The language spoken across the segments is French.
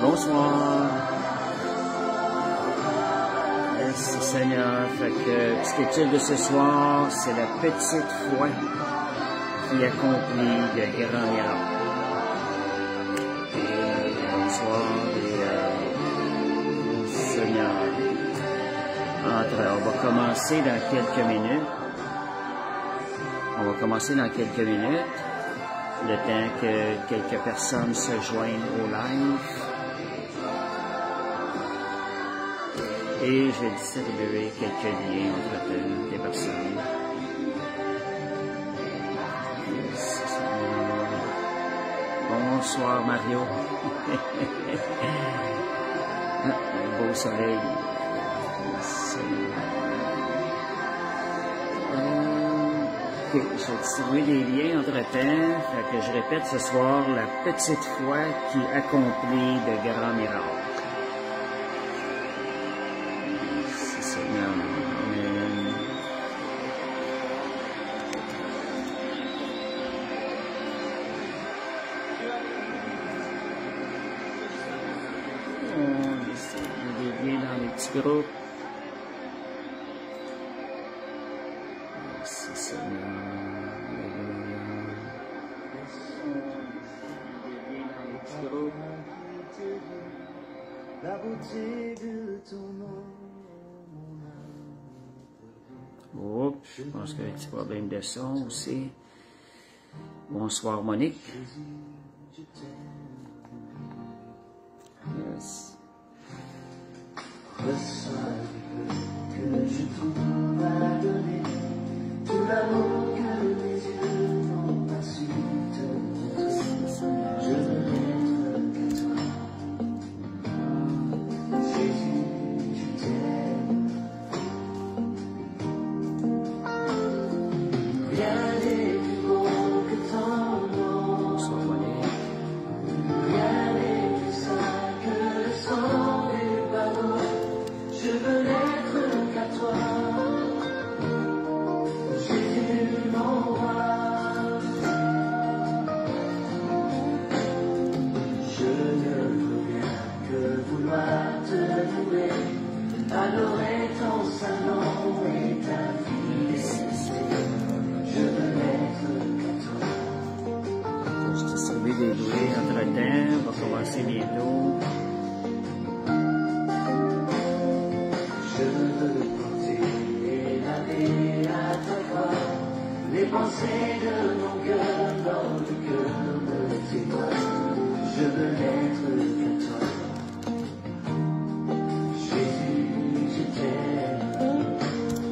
Bonsoir. Merci Seigneur. Fait que petite étude de ce soir, c'est la petite foi qui accomplit de grands miracles. Bonsoir et Seigneur. On va commencer dans quelques minutes. Le temps que quelques personnes se joignent au live. Et je vais distribuer quelques liens entre des personnes. Bonsoir Mario. Un beau soleil. Je vais distribuer des liens entre-temps. Fait que je répète ce soir, la petite foi qui accomplit de grands miracles. C'est ça. On distribue des liens dans les petits groupes. C'est ça. La beauté de ton nom, oups, je pense qu'il y a un petit problème de son aussi. Bonsoir Monique. Yes. Le seul que je trouve à donner, tout l'amour que mes yeux n'ont pas su te montrer, je veux être que toi. Jésus, je t'aime. Rien n'est plus beau que ton nom. Rien n'est plus saint que le sang du pardon. Je veux n'être qu'à toi. Jésus, mon roi. Je ne veux rien que vouloir te louer, adorer ton saint nom et ta fidélité. Je veux n'être qu'à toi. Je te salue des doués entre-temps, on va commencer bientôt. Je veux porter et laver à ta croix les pensées de mon cœur dans le cœur de tes doigts. Je veux n'être qu'à toi. Jésus, je t'aime.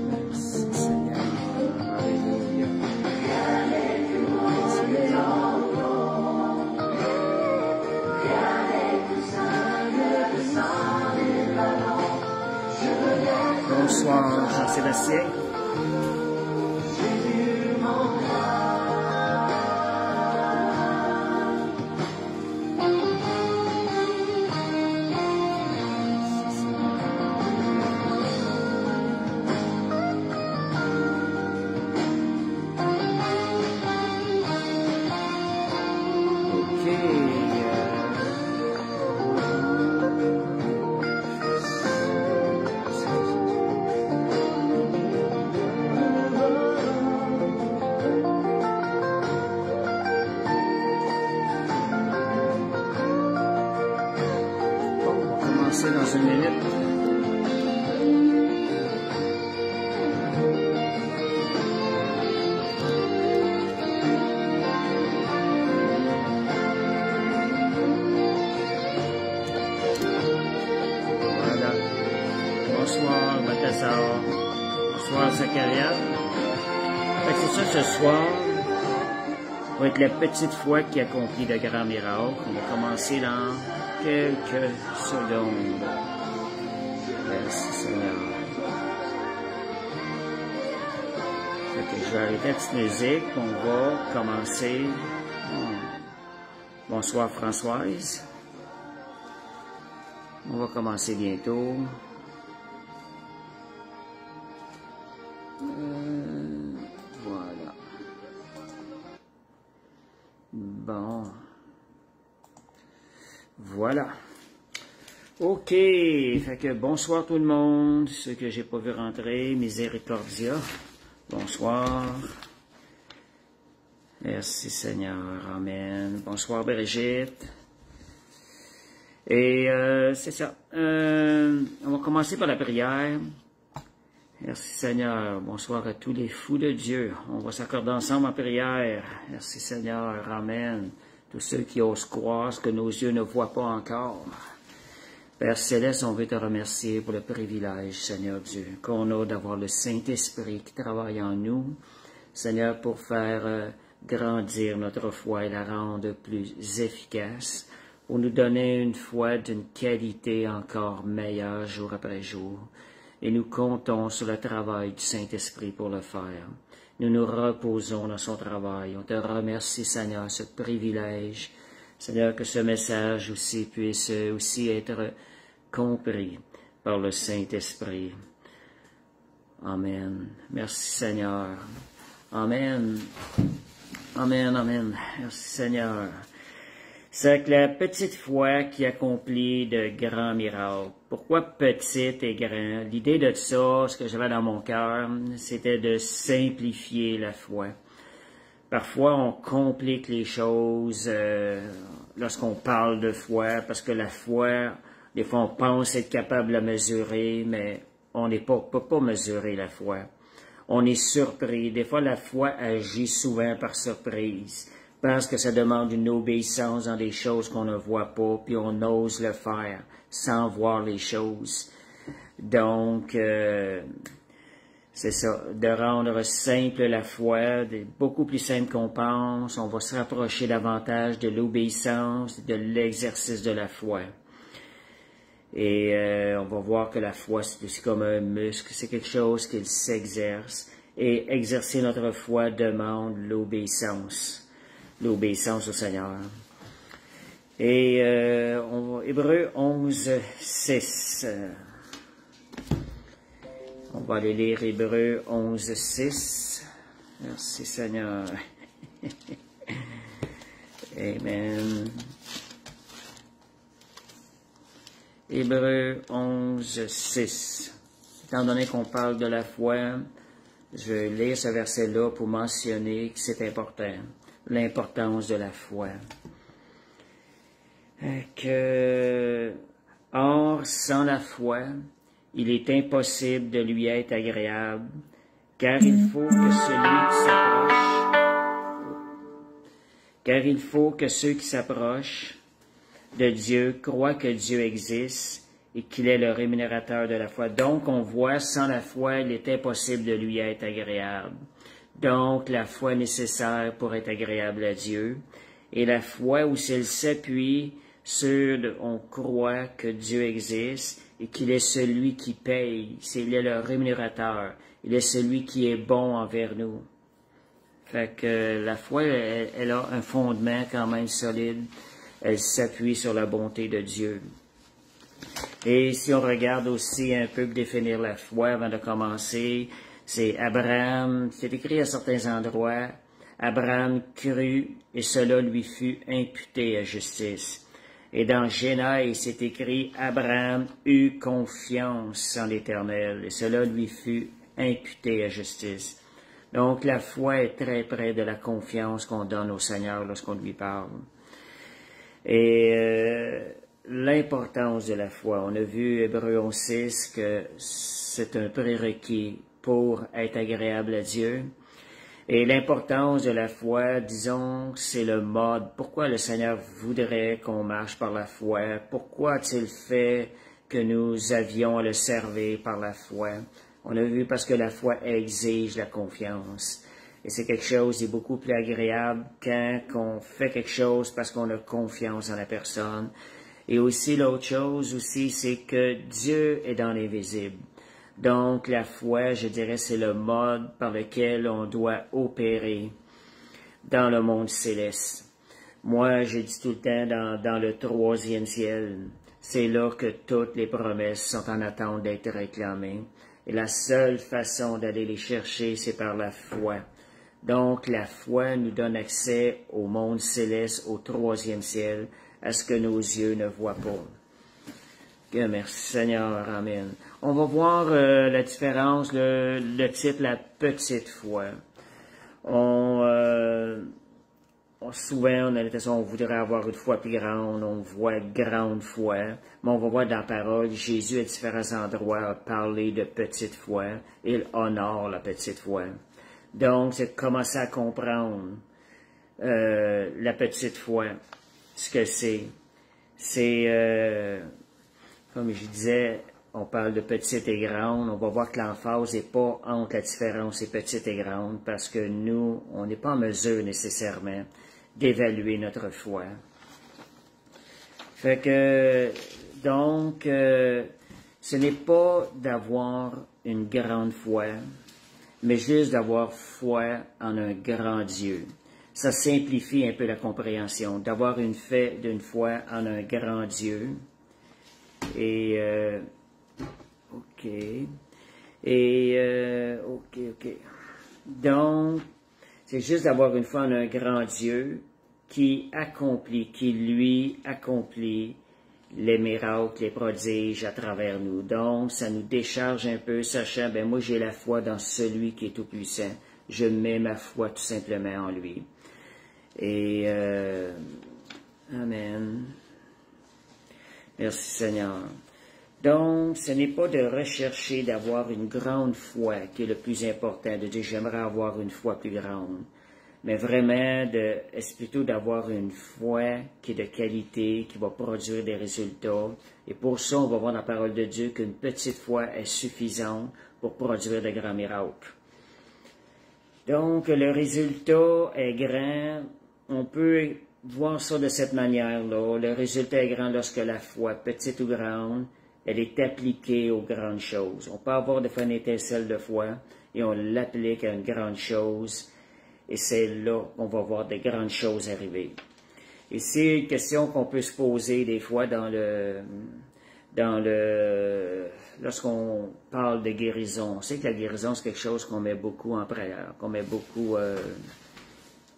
Merci Seigneur. Alléluia. Rien n'est plus beau que ton nom. Rien n'est plus saint que le sang du pardon. Je veux n'être. Bonsoir Jean-Sébastien. Jésus, mon roi. Ok. On va commencer dans une minute. Voilà. Bonsoir Balthazar. Bonsoir Zacharia. Fait que c'est ça ce soir. Va être la petite foi qui accomplit de grands miracles. On va commencer dans quelques secondes. Merci Seigneur. Fait que je vais arrêter la petite musique. On va commencer. Bonsoir Françoise. On va commencer bientôt. Voilà. Bon. Voilà. OK, fait que bonsoir tout le monde, ceux que j'ai pas vu rentrer, Miséricordia, bonsoir. Merci Seigneur, Amen. Bonsoir Brigitte. Et c'est ça, on va commencer par la prière. Merci Seigneur, bonsoir à tous les fous de Dieu. On va s'accorder ensemble en prière. Merci Seigneur, Amen. Tous ceux qui osent croire ce que nos yeux ne voient pas encore. Père Céleste, on veut te remercier pour le privilège, Seigneur Dieu, qu'on a d'avoir le Saint-Esprit qui travaille en nous, Seigneur, pour faire grandir notre foi et la rendre plus efficace, pour nous donner une foi d'une qualité encore meilleure jour après jour. Et nous comptons sur le travail du Saint-Esprit pour le faire. Nous nous reposons dans son travail. On te remercie, Seigneur, ce privilège. Seigneur, que ce message aussi puisse aussi être compris par le Saint-Esprit. Amen. Merci Seigneur. Amen. Amen, amen. Merci Seigneur. C'est que la petite foi qui accomplit de grands miracles. Pourquoi petite et grand? L'idée de ça, ce que j'avais dans mon cœur, c'était de simplifier la foi. Parfois, on complique les choses lorsqu'on parle de foi, parce que la foi, des fois, on pense être capable de la mesurer, mais on peut pas mesurer la foi. On est surpris. Des fois, la foi agit souvent par surprise, parce que ça demande une obéissance dans des choses qu'on ne voit pas, puis on ose le faire sans voir les choses. Donc, c'est ça, de rendre simple la foi, beaucoup plus simple qu'on pense. On va se rapprocher davantage de l'obéissance, de l'exercice de la foi. Et on va voir que la foi, c'est aussi comme un muscle, c'est quelque chose qui s'exerce. Et exercer notre foi demande l'obéissance au Seigneur. Et Hébreux 11, 6. On va aller lire Hébreux 11, 6. Merci Seigneur. Amen. Hébreux 11, 6. Étant donné qu'on parle de la foi, je vais lire ce verset-là pour mentionner que c'est important, l'importance de la foi. Or, sans la foi, il est impossible de lui être agréable, car il faut que ceux qui s'approchent de Dieu croient que Dieu existe et qu'il est le rémunérateur de la foi. Donc, on voit, sans la foi, il est impossible de lui être agréable. Donc, la foi est nécessaire pour être agréable à Dieu. Et la foi, où elle s'appuie sur, on croit que Dieu existe et qu'il est celui qui paye, il est le rémunérateur, il est celui qui est bon envers nous. Fait que la foi, elle a un fondement quand même solide. Elle s'appuie sur la bonté de Dieu. Et si on regarde aussi un peu pour définir la foi avant de commencer, c'est Abraham, c'est écrit à certains endroits, Abraham crut et cela lui fut imputé à justice. Et dans Genèse, c'est écrit, Abraham eut confiance en l'Éternel et cela lui fut imputé à justice. Donc la foi est très près de la confiance qu'on donne au Seigneur lorsqu'on lui parle. Et l'importance de la foi. On a vu Hébreux 11.6 que c'est un prérequis pour être agréable à Dieu. Et l'importance de la foi, disons, c'est le mode. Pourquoi le Seigneur voudrait qu'on marche par la foi? Pourquoi a-t-il fait que nous avions à le servir par la foi? On a vu parce que la foi exige la confiance. Et c'est quelque chose qui est beaucoup plus agréable quand on fait quelque chose parce qu'on a confiance en la personne. Et aussi, l'autre chose aussi, c'est que Dieu est dans l'invisible. Donc, la foi, je dirais, c'est le mode par lequel on doit opérer dans le monde céleste. Moi, je dis tout le temps, dans le 3e ciel, c'est là que toutes les promesses sont en attente d'être réclamées. Et la seule façon d'aller les chercher, c'est par la foi. Donc, la foi nous donne accès au monde céleste, au 3e ciel, à ce que nos yeux ne voient pas. Merci Seigneur, Amen. On va voir la différence, le titre, la petite foi. Souvent, on a l'impression qu'on voudrait avoir une foi plus grande, on voit grande foi, mais on va voir dans la parole, Jésus à différents endroits a parlé de petite foi, il honore la petite foi. Donc, c'est de commencer à comprendre la petite foi, ce que c'est. C'est, comme je disais, on parle de petite et grande, on va voir que l'emphase n'est pas entre la différence et petite et grande, parce que nous, on n'est pas en mesure nécessairement d'évaluer notre foi. Fait que, donc, ce n'est pas d'avoir une grande foi, mais juste d'avoir foi en un grand Dieu. Ça simplifie un peu la compréhension, d'avoir une foi en un grand Dieu. Et, OK. Donc, c'est juste d'avoir une foi en un grand Dieu qui lui accomplit les miracles, les prodiges à travers nous. Donc, ça nous décharge un peu, sachant, ben moi j'ai la foi dans celui qui est tout-puissant. Je mets ma foi tout simplement en lui. Et, Amen. Merci Seigneur. Donc, ce n'est pas de rechercher d'avoir une grande foi qui est le plus important, de dire j'aimerais avoir une foi plus grande, mais vraiment c'est plutôt d'avoir une foi qui est de qualité, qui va produire des résultats. Et pour ça, on va voir dans la parole de Dieu qu'une petite foi est suffisante pour produire de grands miracles. Donc, le résultat est grand. On peut voir ça de cette manière-là. Le résultat est grand lorsque la foi, petite ou grande, elle est appliquée aux grandes choses. On peut avoir des fois une étincelle de foi et on l'applique à une grande chose et c'est là qu'on va voir de grandes choses arriver. Et c'est une question qu'on peut se poser des fois lorsqu'on parle de guérison. On sait que la guérison, c'est quelque chose qu'on met beaucoup en prière,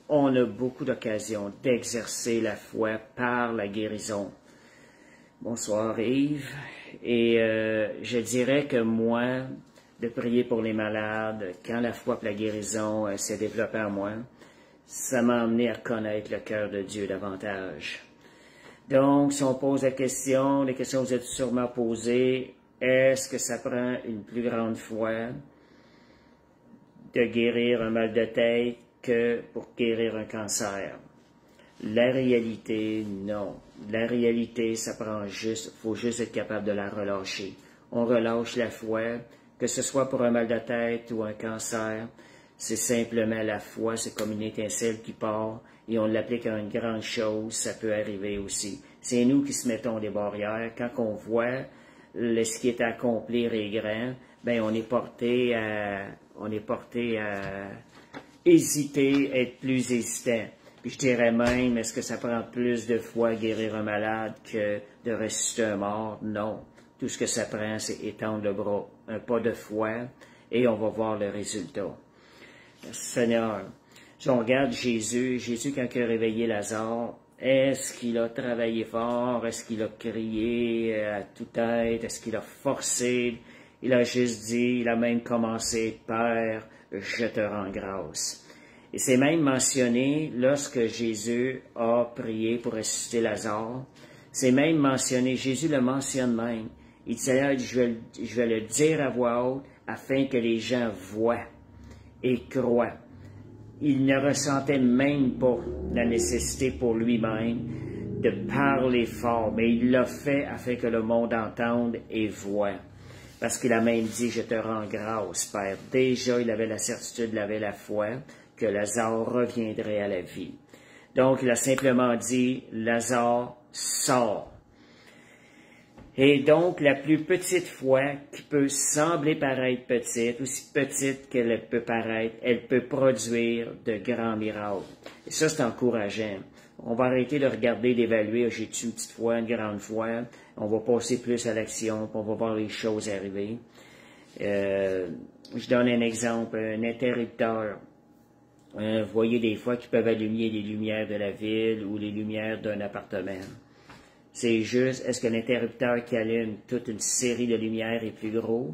on a beaucoup d'occasions d'exercer la foi par la guérison. Bonsoir Yves. Et je dirais que moi, de prier pour les malades, quand la foi pour la guérison s'est développée en moi, ça m'a amené à connaître le cœur de Dieu davantage. Donc, si on pose la question, les questions que vous êtes sûrement posées, est-ce que ça prend une plus grande foi de guérir un mal de tête que pour guérir un cancer? La réalité, non. La réalité, ça prend faut juste être capable de la relâcher. On relâche la foi, que ce soit pour un mal de tête ou un cancer, c'est simplement la foi, c'est comme une étincelle qui part et on l'applique à une grande chose, ça peut arriver aussi. C'est nous qui se mettons des barrières. Quand on voit ce qui est à accomplir est grand, ben on est porté à hésiter, être plus hésitant. Puis je dirais même, est-ce que ça prend plus de foi à guérir un malade que de ressusciter un mort? Non. Tout ce que ça prend, c'est étendre le bras, un pas de foi, et on va voir le résultat. Seigneur, si on regarde Jésus, quand il a réveillé Lazare, est-ce qu'il a travaillé fort? Est-ce qu'il a crié à toute tête? Est-ce qu'il a forcé? Il a juste dit, il a même commencé, Père, je te rends grâce. Et c'est même mentionné lorsque Jésus a prié pour ressusciter Lazare. C'est même mentionné, Jésus le mentionne même. Il dit, Seigneur, je vais le dire à voix haute afin que les gens voient et croient. Il ne ressentait même pas la nécessité pour lui-même de parler fort, mais il l'a fait afin que le monde entende et voie. Parce qu'il a même dit, je te rends grâce, Père. Déjà, il avait la certitude, il avait la foi que Lazare reviendrait à la vie. Donc, il a simplement dit, Lazare, sort. Et donc, la plus petite foi qui peut sembler paraître petite, aussi petite qu'elle peut paraître, elle peut produire de grands miracles. Et ça, c'est encourageant. On va arrêter de regarder, d'évaluer, j'ai-tu une petite foi, une grande foi. On va passer plus à l'action, on va voir les choses arriver. Je donne un exemple, un interrupteur. Vous voyez des fois qu'ils peuvent allumer les lumières de la ville ou les lumières d'un appartement. C'est juste, est-ce que l'interrupteur qui allume toute une série de lumières est plus gros?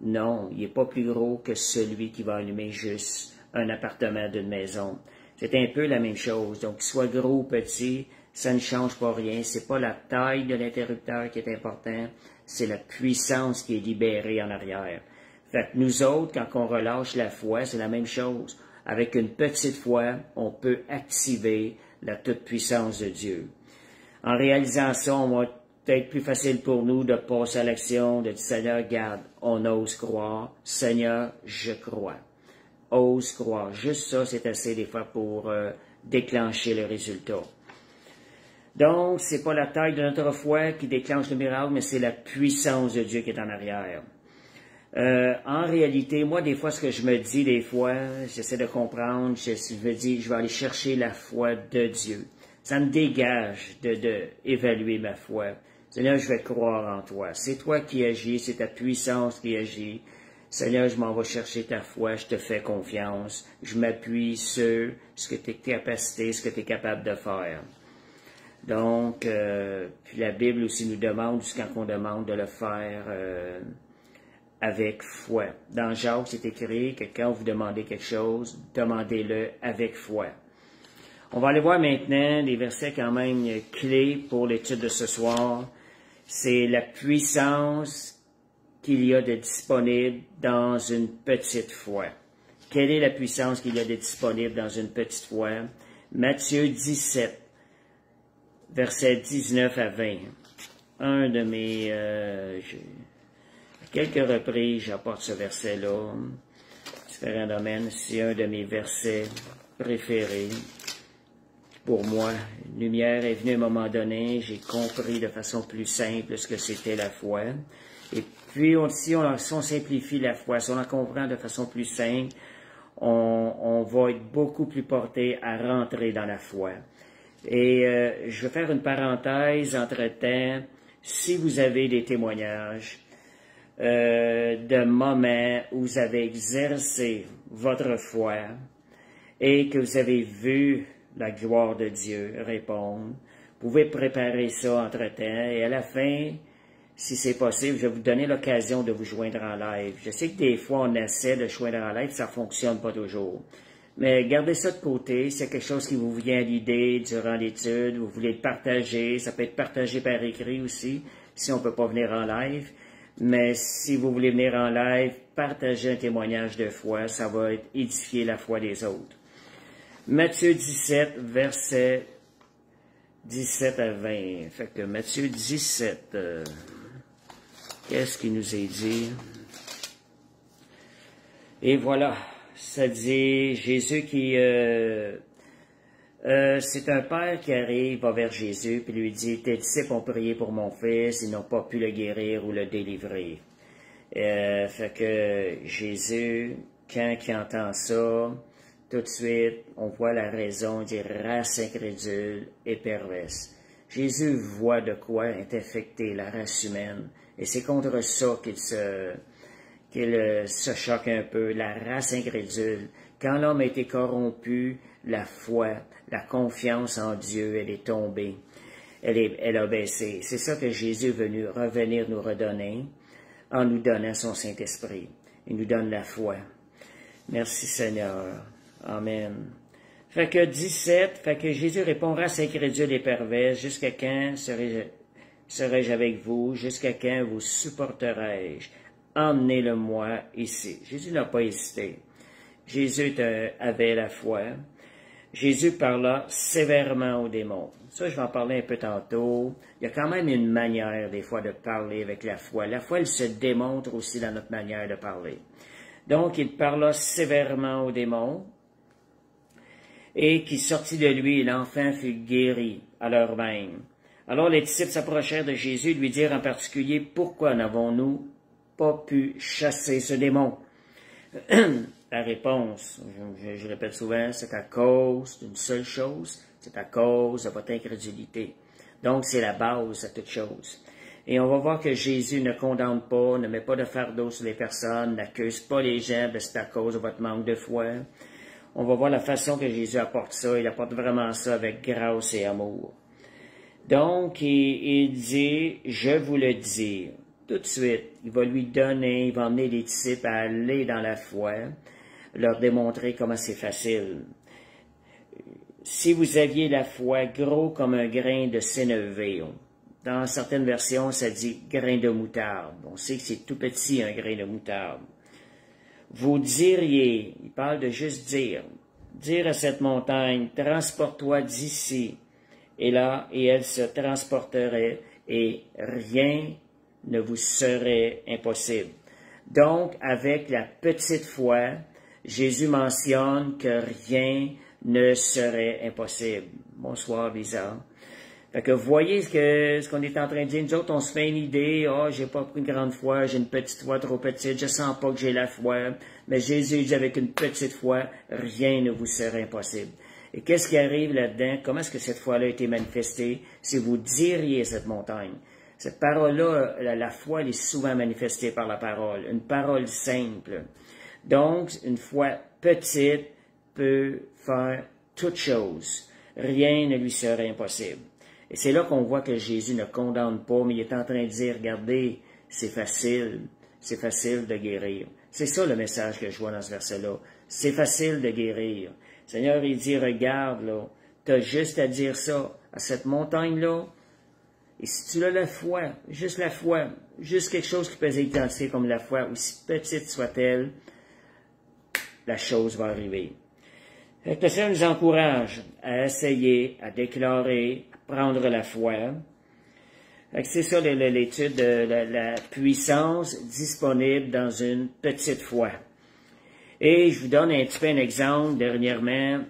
Non, il n'est pas plus gros que celui qui va allumer juste un appartement d'une maison. C'est un peu la même chose. Donc, qu'il soit gros ou petit, ça ne change pas rien. C'est pas la taille de l'interrupteur qui est important, c'est la puissance qui est libérée en arrière. Fait que nous autres, quand on relâche la foi, c'est la même chose. Avec une petite foi, on peut activer la toute-puissance de Dieu. En réalisant ça, on va peut-être plus facile pour nous de passer à l'action, de dire, Seigneur, regarde, on ose croire. Seigneur, je crois. Ose croire. Juste ça, c'est assez des fois pour déclencher le résultat. Donc, c'est pas la taille de notre foi qui déclenche le miracle, mais c'est la puissance de Dieu qui est en arrière. En réalité, moi, des fois, ce que je me dis, des fois, j'essaie de comprendre, je me dis, je vais aller chercher la foi de Dieu. Ça me dégage de évaluer ma foi. Seigneur, je vais croire en toi. C'est toi qui agis, c'est ta puissance qui agit. Seigneur, je m'en vais chercher ta foi, je te fais confiance. Je m'appuie sur ce que tes capacités, ce que tu es capable de faire. Donc, puis la Bible aussi nous demande, jusqu'à qu'on demande de le faire avec foi. Dans Jacques, c'est écrit que quand vous demandez quelque chose, demandez-le avec foi. On va aller voir maintenant des versets quand même clés pour l'étude de ce soir. C'est la puissance qu'il y a de disponible dans une petite foi. Quelle est la puissance qu'il y a de disponible dans une petite foi? Matthieu 17, versets 19 à 20. Un de mes... à quelques reprises, j'apporte ce verset-là. Différents domaines. C'est un de mes versets préférés. Pour moi, une lumière est venue à un moment donné, j'ai compris de façon plus simple ce que c'était la foi. Et puis, si on simplifie la foi, si on la comprend de façon plus simple, on va être beaucoup plus porté à rentrer dans la foi. Et je vais faire une parenthèse entre-temps. Si vous avez des témoignages de moments où vous avez exercé votre foi et que vous avez vu la gloire de Dieu répondre, vous pouvez préparer ça entre-temps et à la fin, si c'est possible, je vais vous donner l'occasion de vous joindre en live. Je sais que des fois, on essaie de joindre en live, ça ne fonctionne pas toujours. Mais gardez ça de côté, c'est quelque chose qui vous vient à l'idée durant l'étude, vous voulez le partager, ça peut être partagé par écrit aussi, si on ne peut pas venir en live. Mais si vous voulez venir en live, partagez un témoignage de foi, ça va édifier la foi des autres. Matthieu 17, versets 17 à 20. Fait que Matthieu 17, qu'est-ce qu'il nous est dit? Et voilà, ça dit Jésus qui... c'est un père qui arrive, va vers Jésus, puis lui dit, tes disciples ont prié pour mon fils, ils n'ont pas pu le guérir ou le délivrer. Fait que Jésus, quand il entend ça, tout de suite, on voit la raison, dire race incrédule et perverse. Jésus voit de quoi est affectée la race humaine, et c'est contre ça qu'il se choque un peu, la race incrédule. Quand l'homme a été corrompu, la foi, la confiance en Dieu, elle est tombée, elle a baissé. C'est ça que Jésus est venu revenir nous redonner en nous donnant son Saint-Esprit. Il nous donne la foi. Merci Seigneur. Amen. Fait que 17, fait que Jésus répond, race incrédule et perverse, jusqu'à quand serai-je avec vous, jusqu'à quand vous supporterai-je? Emmenez-le-moi ici. Jésus n'a pas hésité. Jésus avait la foi. Jésus parla sévèrement aux démons. Ça, je vais en parler un peu tantôt. Il y a quand même une manière, des fois, de parler avec la foi. La foi, elle se démontre aussi dans notre manière de parler. Donc, il parla sévèrement aux démons, et qui sortit de lui, l'enfant fut guéri à l'heure même. Alors les disciples s'approchèrent de Jésus et lui dirent en particulier, pourquoi n'avons-nous pas pu chasser ce démon? La réponse, je répète souvent, c'est à cause d'une seule chose, c'est à cause de votre incrédulité. Donc, c'est la base à toute chose. Et on va voir que Jésus ne condamne pas, ne met pas de fardeau sur les personnes, n'accuse pas les gens, c'est à cause de votre manque de foi. On va voir la façon que Jésus apporte ça. Il apporte vraiment ça avec grâce et amour. Donc, il dit, je vous le dis, tout de suite, il va lui donner, il va emmener les disciples à aller dans la foi, leur démontrer comment c'est facile. Si vous aviez la foi gros comme un grain de sénévé, dans certaines versions, ça dit grain de moutarde. On sait que c'est tout petit, un grain de moutarde. Vous diriez, il parle de juste dire à cette montagne, transporte-toi d'ici et là, et elle se transporterait, et rien ne vous serait impossible. Donc, avec la petite foi, Jésus mentionne que rien ne serait impossible. Bonsoir, Lisa. Fait que vous voyez ce qu'on est en train de dire. Nous autres, on se fait une idée. J'ai pas pris une grande foi, j'ai une petite foi trop petite, je sens pas que j'ai la foi. Mais Jésus dit, avec une petite foi, rien ne vous serait impossible. Et qu'est-ce qui arrive là-dedans? Comment est-ce que cette foi-là a été manifestée? Si vous diriez cette montagne. Cette parole-là, la foi, elle est souvent manifestée par la parole. Une parole simple. Donc, une foi petite peut faire toute chose. Rien ne lui serait impossible. Et c'est là qu'on voit que Jésus ne condamne pas, mais il est en train de dire, regardez, c'est facile de guérir. C'est ça le message que je vois dans ce verset-là. C'est facile de guérir. Le Seigneur, il dit, regarde, là, tu as juste à dire ça, à cette montagne-là, et si tu as la foi, juste quelque chose qui peut être identifié comme la foi, aussi petite soit-elle, la chose va arriver. Le Seigneur nous encourage à essayer, à déclarer, à prendre la foi. C'est ça l'étude de la puissance disponible dans une petite foi. Et je vous donne un petit peu un exemple dernièrement.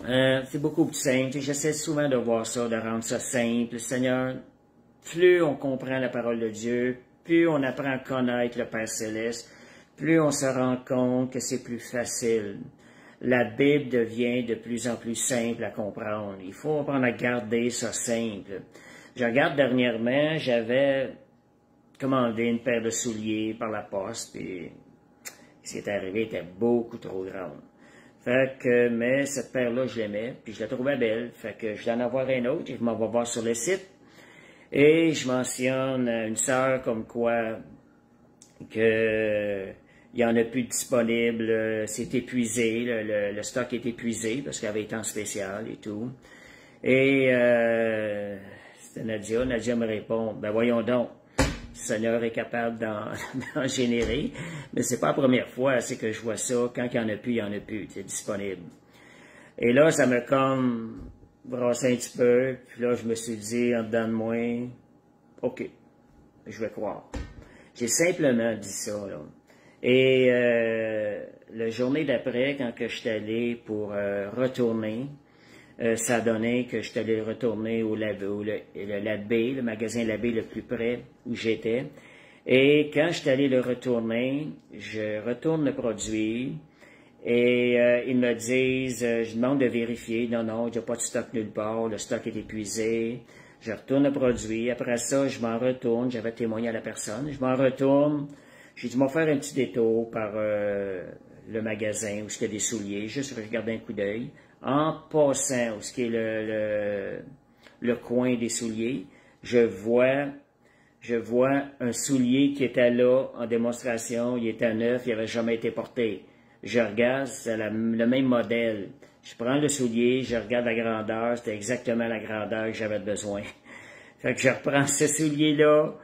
C'est beaucoup plus simple. J'essaie souvent de voir ça, de rendre ça simple. Seigneur, plus on comprend la parole de Dieu, plus on apprend à connaître le Père Céleste, plus on se rend compte que c'est plus facile. La Bible devient de plus en plus simple à comprendre. Il faut apprendre à garder ça simple. Je regarde dernièrement, j'avais commandé une paire de souliers par la poste, et ce qui est arrivé était beaucoup trop grande. Mais cette paire-là, je l'aimais, puis je la trouvais belle. Fait que je vais en avoir un autre, et je m'en vais voir sur le site. Et je mentionne à une sœur comme quoi que il n'y en a plus disponible, c'est épuisé, le stock est épuisé parce qu'il avait été en spécial et tout. Et c'était Nadia. Nadia me répond, ben voyons donc, le Seigneur est capable d'en générer, mais c'est pas la première fois, c'est que je vois ça, quand il n'y en a plus, c'est disponible. Et là, ça m'a comme brassé un petit peu, puis là, je me suis dit en dedans de moi, OK, je vais croire. J'ai simplement dit ça, là. Et la journée d'après, quand je suis allé pour retourner, ça a donné que je suis allé retourner au Labbé, le magasin Labbé le plus près où j'étais. Et quand je suis allé le retourner, je retourne le produit et ils me disent, je demande de vérifier, non, il n'y a pas de stock nulle part, le stock est épuisé. Je retourne le produit. Après ça, je m'en retourne, j'avais témoigné à la personne, je m'en retourne. J'ai dû m'en faire un petit détour par le magasin où il y a des souliers, juste pour regarder un coup d'œil. En passant où il y a le coin des souliers, je vois un soulier qui était là en démonstration, il était neuf, il n'avait jamais été porté. Je regarde, c'est le même modèle. Je prends le soulier, je regarde la grandeur, c'était exactement la grandeur que j'avais besoin. Fait que je reprends ce soulier-là,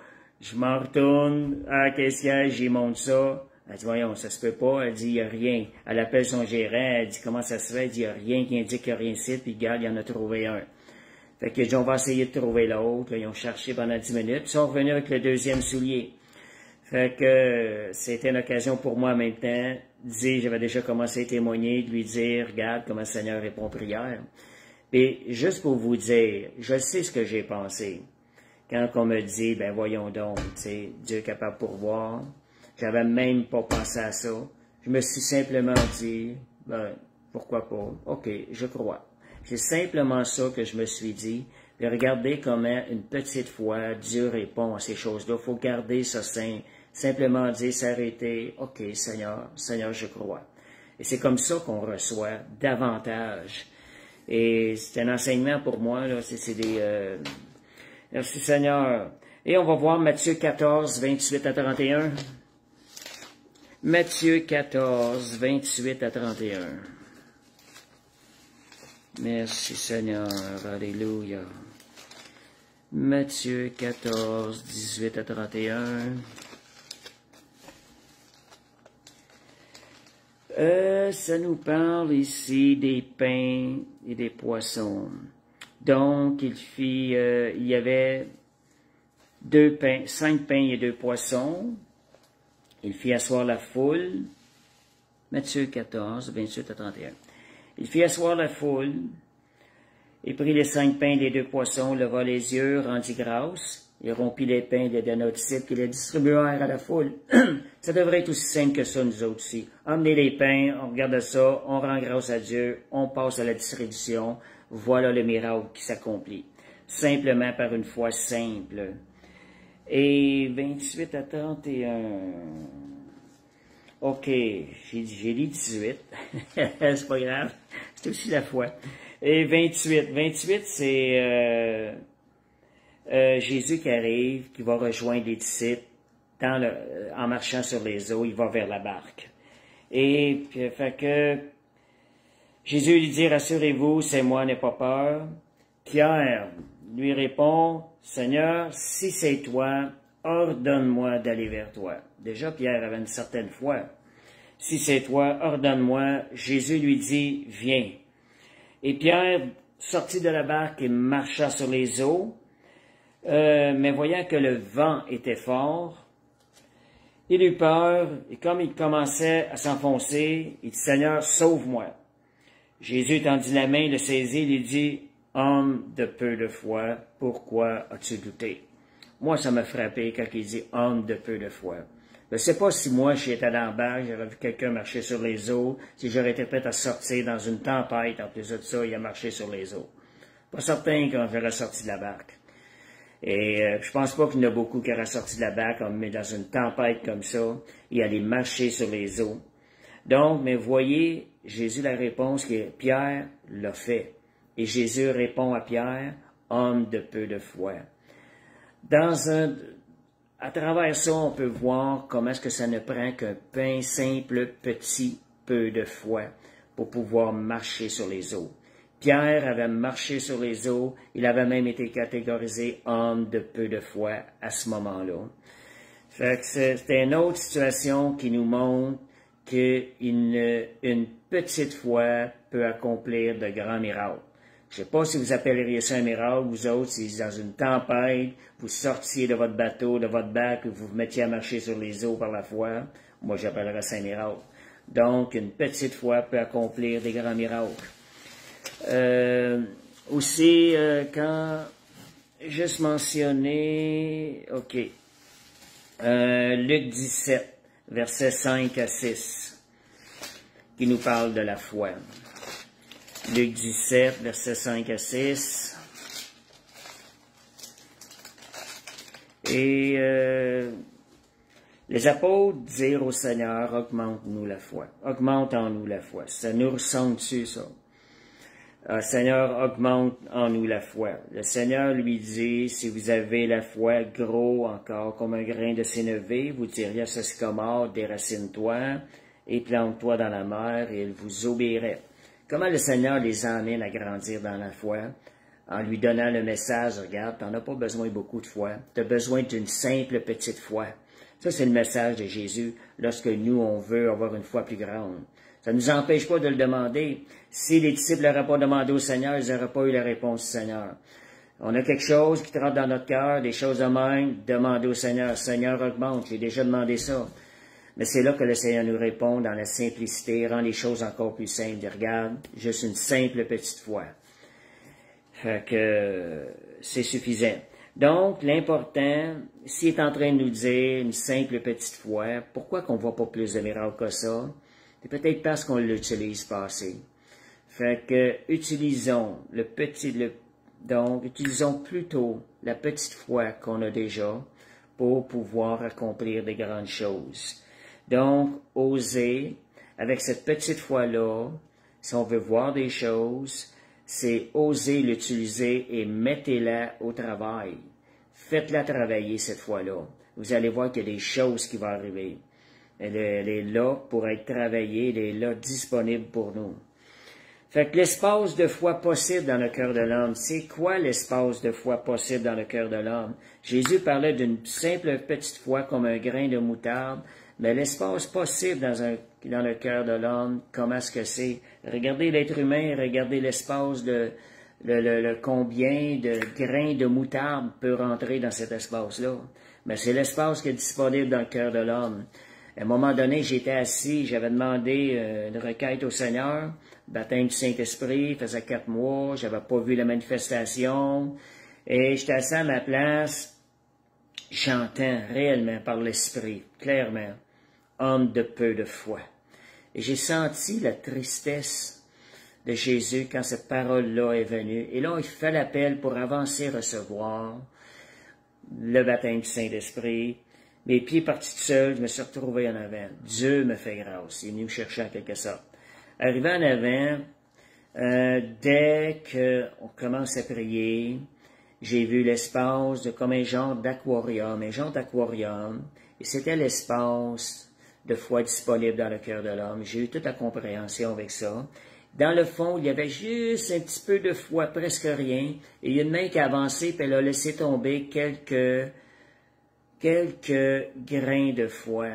je m'en retourne à la caissière, j'y montre ça. Elle dit, voyons, ça se peut pas. Elle dit, il n'y a rien. Elle appelle son gérant, elle dit, comment ça se fait? Elle dit, il n'y a rien qui indique qu'il n'y a rien ici, puis regarde, il y en a trouvé un. Fait que dit, on va essayer de trouver l'autre. Là, ils ont cherché pendant 10 minutes, puis ils sont revenus avec le deuxième soulier. Fait que c'était une occasion pour moi en même temps, j'avais déjà commencé à témoigner, de lui dire, regarde comment le Seigneur répond aux prières. Et juste pour vous dire, je sais ce que j'ai pensé. Quand on me dit, ben voyons donc, tu sais, Dieu est capable de pourvoir, j'avais même pas pensé à ça. Je me suis simplement dit, ben, pourquoi pas? OK, je crois. C'est simplement ça que je me suis dit. Puis regardez comment une petite foi, Dieu répond à ces choses-là. Il faut garder ça sain. Simplement dire, s'arrêter, OK, Seigneur, je crois. Et c'est comme ça qu'on reçoit davantage. Et c'est un enseignement pour moi, là. Merci Seigneur. Et on va voir Matthieu 14, 28 à 31. Matthieu 14, 28 à 31. Merci Seigneur. Alléluia. Matthieu 14, 18 à 31. Ça nous parle ici des pains et des poissons. Donc, il y avait 5 pains et 2 poissons. Il fit asseoir la foule. Matthieu 14, 28 à 31. Il fit asseoir la foule, et prit les 5 pains et les 2 poissons, leva les yeux, rendit grâce, et rompit les pains, les donna aux disciples, et les distribuèrent à la foule. Ça devrait être aussi simple que ça, nous autres aussi. Emmenez les pains, on regarde ça, on rend grâce à Dieu, on passe à la distribution. Voilà le miracle qui s'accomplit. Simplement par une foi simple. Et 28 à 31. OK, j'ai dit 18. C'est pas grave. C'est aussi la foi. Et 28. 28, c'est Jésus qui arrive, qui va rejoindre les disciples en marchant sur les eaux. Il va vers la barque. Et puis, fait que Jésus lui dit, rassurez-vous, c'est moi, n'aie pas peur. Pierre lui répond, Seigneur, si c'est toi, ordonne-moi d'aller vers toi. Déjà, Pierre avait une certaine foi. Si c'est toi, ordonne-moi. Jésus lui dit, viens. Et Pierre sortit de la barque et marcha sur les eaux, mais voyant que le vent était fort, il eut peur, et comme il commençait à s'enfoncer, il dit, Seigneur, sauve-moi. Jésus tendit la main, le saisit, il lui dit, homme de peu de foi, pourquoi as-tu douté? Moi, ça m'a frappé quand il dit homme de peu de foi. Je ne sais pas si moi, j'étais dans la barque, j'aurais vu quelqu'un marcher sur les eaux, si j'aurais été prêt à sortir dans une tempête, en plus de ça, il a marché sur les eaux. Pas certain qu'on j'aurais sorti de la barque. Et je pense pas qu'il y en a beaucoup qui auraient sorti de la barque, mais dans une tempête comme ça, il allait marcher sur les eaux. Donc, mais voyez, Jésus, la réponse que Pierre l'a fait. Et Jésus répond à Pierre, homme de peu de foi. À travers ça, on peut voir comment est-ce que ça ne prend qu'un pain simple, petit, peu de foi pour pouvoir marcher sur les eaux. Pierre avait marché sur les eaux, il avait même été catégorisé homme de peu de foi à ce moment-là. Fait que c'était une autre situation qui nous montre qu'une petite foi peut accomplir de grands miracles. Je ne sais pas si vous appelleriez ça un miracle, vous autres, si dans une tempête, vous sortiez de votre bateau, de votre barque, vous vous mettiez à marcher sur les eaux par la foi. Moi, j'appellerais ça un miracle. Donc, une petite foi peut accomplir des grands miracles. Aussi, quand juste mentionné, OK, Luc 17, versets 5 à 6, qui nous parle de la foi. Luc 17, versets 5 à 6. Et les apôtres dirent au Seigneur, augmente-nous la foi. Augmente en nous la foi. Ça nous ressemble-tu, ça? Seigneur, augmente en nous la foi. Le Seigneur lui dit, si vous avez la foi gros encore comme un grain de sénévé, vous diriez à ce sycomore, déracine-toi et plante-toi dans la mer et il vous obéirait. Comment le Seigneur les emmène à grandir dans la foi? En lui donnant le message, regarde, tu n'en as pas besoin de beaucoup de foi, tu as besoin d'une simple petite foi. Ça, c'est le message de Jésus lorsque nous, on veut avoir une foi plus grande. Ça ne nous empêche pas de le demander. Si les disciples ne l'auraient pas demandé au Seigneur, ils n'auraient pas eu la réponse du Seigneur. On a quelque chose qui rentre dans notre cœur, des choses de même, demandez au Seigneur. Seigneur, augmente, j'ai déjà demandé ça. Mais c'est là que le Seigneur nous répond dans la simplicité, rend les choses encore plus simples. Il regarde, juste une simple petite foi. Fait que c'est suffisant. Donc, l'important, s'il est en train de nous dire une simple petite foi, pourquoi qu'on ne voit pas plus de miracles que ça? C'est peut-être parce qu'on l'utilise pas assez. Fait que, utilisons utilisons plutôt la petite foi qu'on a déjà pour pouvoir accomplir des grandes choses. Donc, oser, avec cette petite foi-là, si on veut voir des choses, c'est oser l'utiliser et mettez-la au travail. Faites-la travailler cette fois-là. Vous allez voir qu'il y a des choses qui vont arriver. Elle est là pour être travaillée, elle est là disponible pour nous. Fait que l'espace de foi possible dans le cœur de l'homme, c'est quoi l'espace de foi possible dans le cœur de l'homme? Jésus parlait d'une simple petite foi comme un grain de moutarde, mais l'espace possible dans le cœur de l'homme, comment est-ce que c'est? Regardez l'être humain, regardez l'espace combien de grains de moutarde peut rentrer dans cet espace-là. Mais c'est l'espace qui est disponible dans le cœur de l'homme. À un moment donné, j'étais assis, j'avais demandé une requête au Seigneur, baptême du Saint-Esprit, faisait 4 mois, j'avais pas vu la manifestation, et j'étais assis à ma place, j'entends réellement par l'Esprit, clairement, homme de peu de foi. Et j'ai senti la tristesse de Jésus quand cette parole-là est venue. Et là, il fait l'appel pour avancer, recevoir le baptême du Saint-Esprit. Mes pieds partis tout seuls, je me suis retrouvé en avant. Dieu me fait grâce. Il est venu me chercher en quelque sorte. Arrivé en avant, dès qu'on commence à prier, j'ai vu l'espace de comme un genre d'aquarium, et c'était l'espace de foi disponible dans le cœur de l'homme. J'ai eu toute la compréhension avec ça. Dans le fond, il y avait juste un petit peu de foi, presque rien, et il y a une main qui a avancé, puis elle a laissé tomber quelques grains de foi.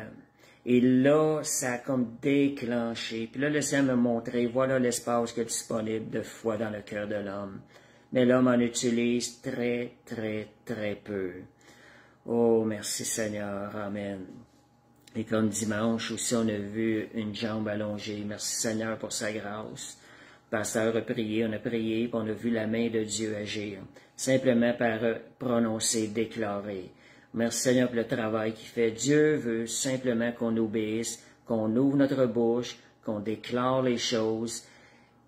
Et là, ça a comme déclenché. Puis là, le Seigneur me montrait, voilà l'espace qui est disponible de foi dans le cœur de l'homme. Mais l'homme en utilise très, très, très peu. Oh, merci Seigneur. Amen. Et comme dimanche aussi, on a vu une jambe allongée. Merci Seigneur pour sa grâce. Le pasteur a prié, on a prié, puis on a vu la main de Dieu agir. Simplement par prononcer, déclarer. Merci Seigneur pour le travail qu'il fait. Dieu veut simplement qu'on obéisse, qu'on ouvre notre bouche, qu'on déclare les choses.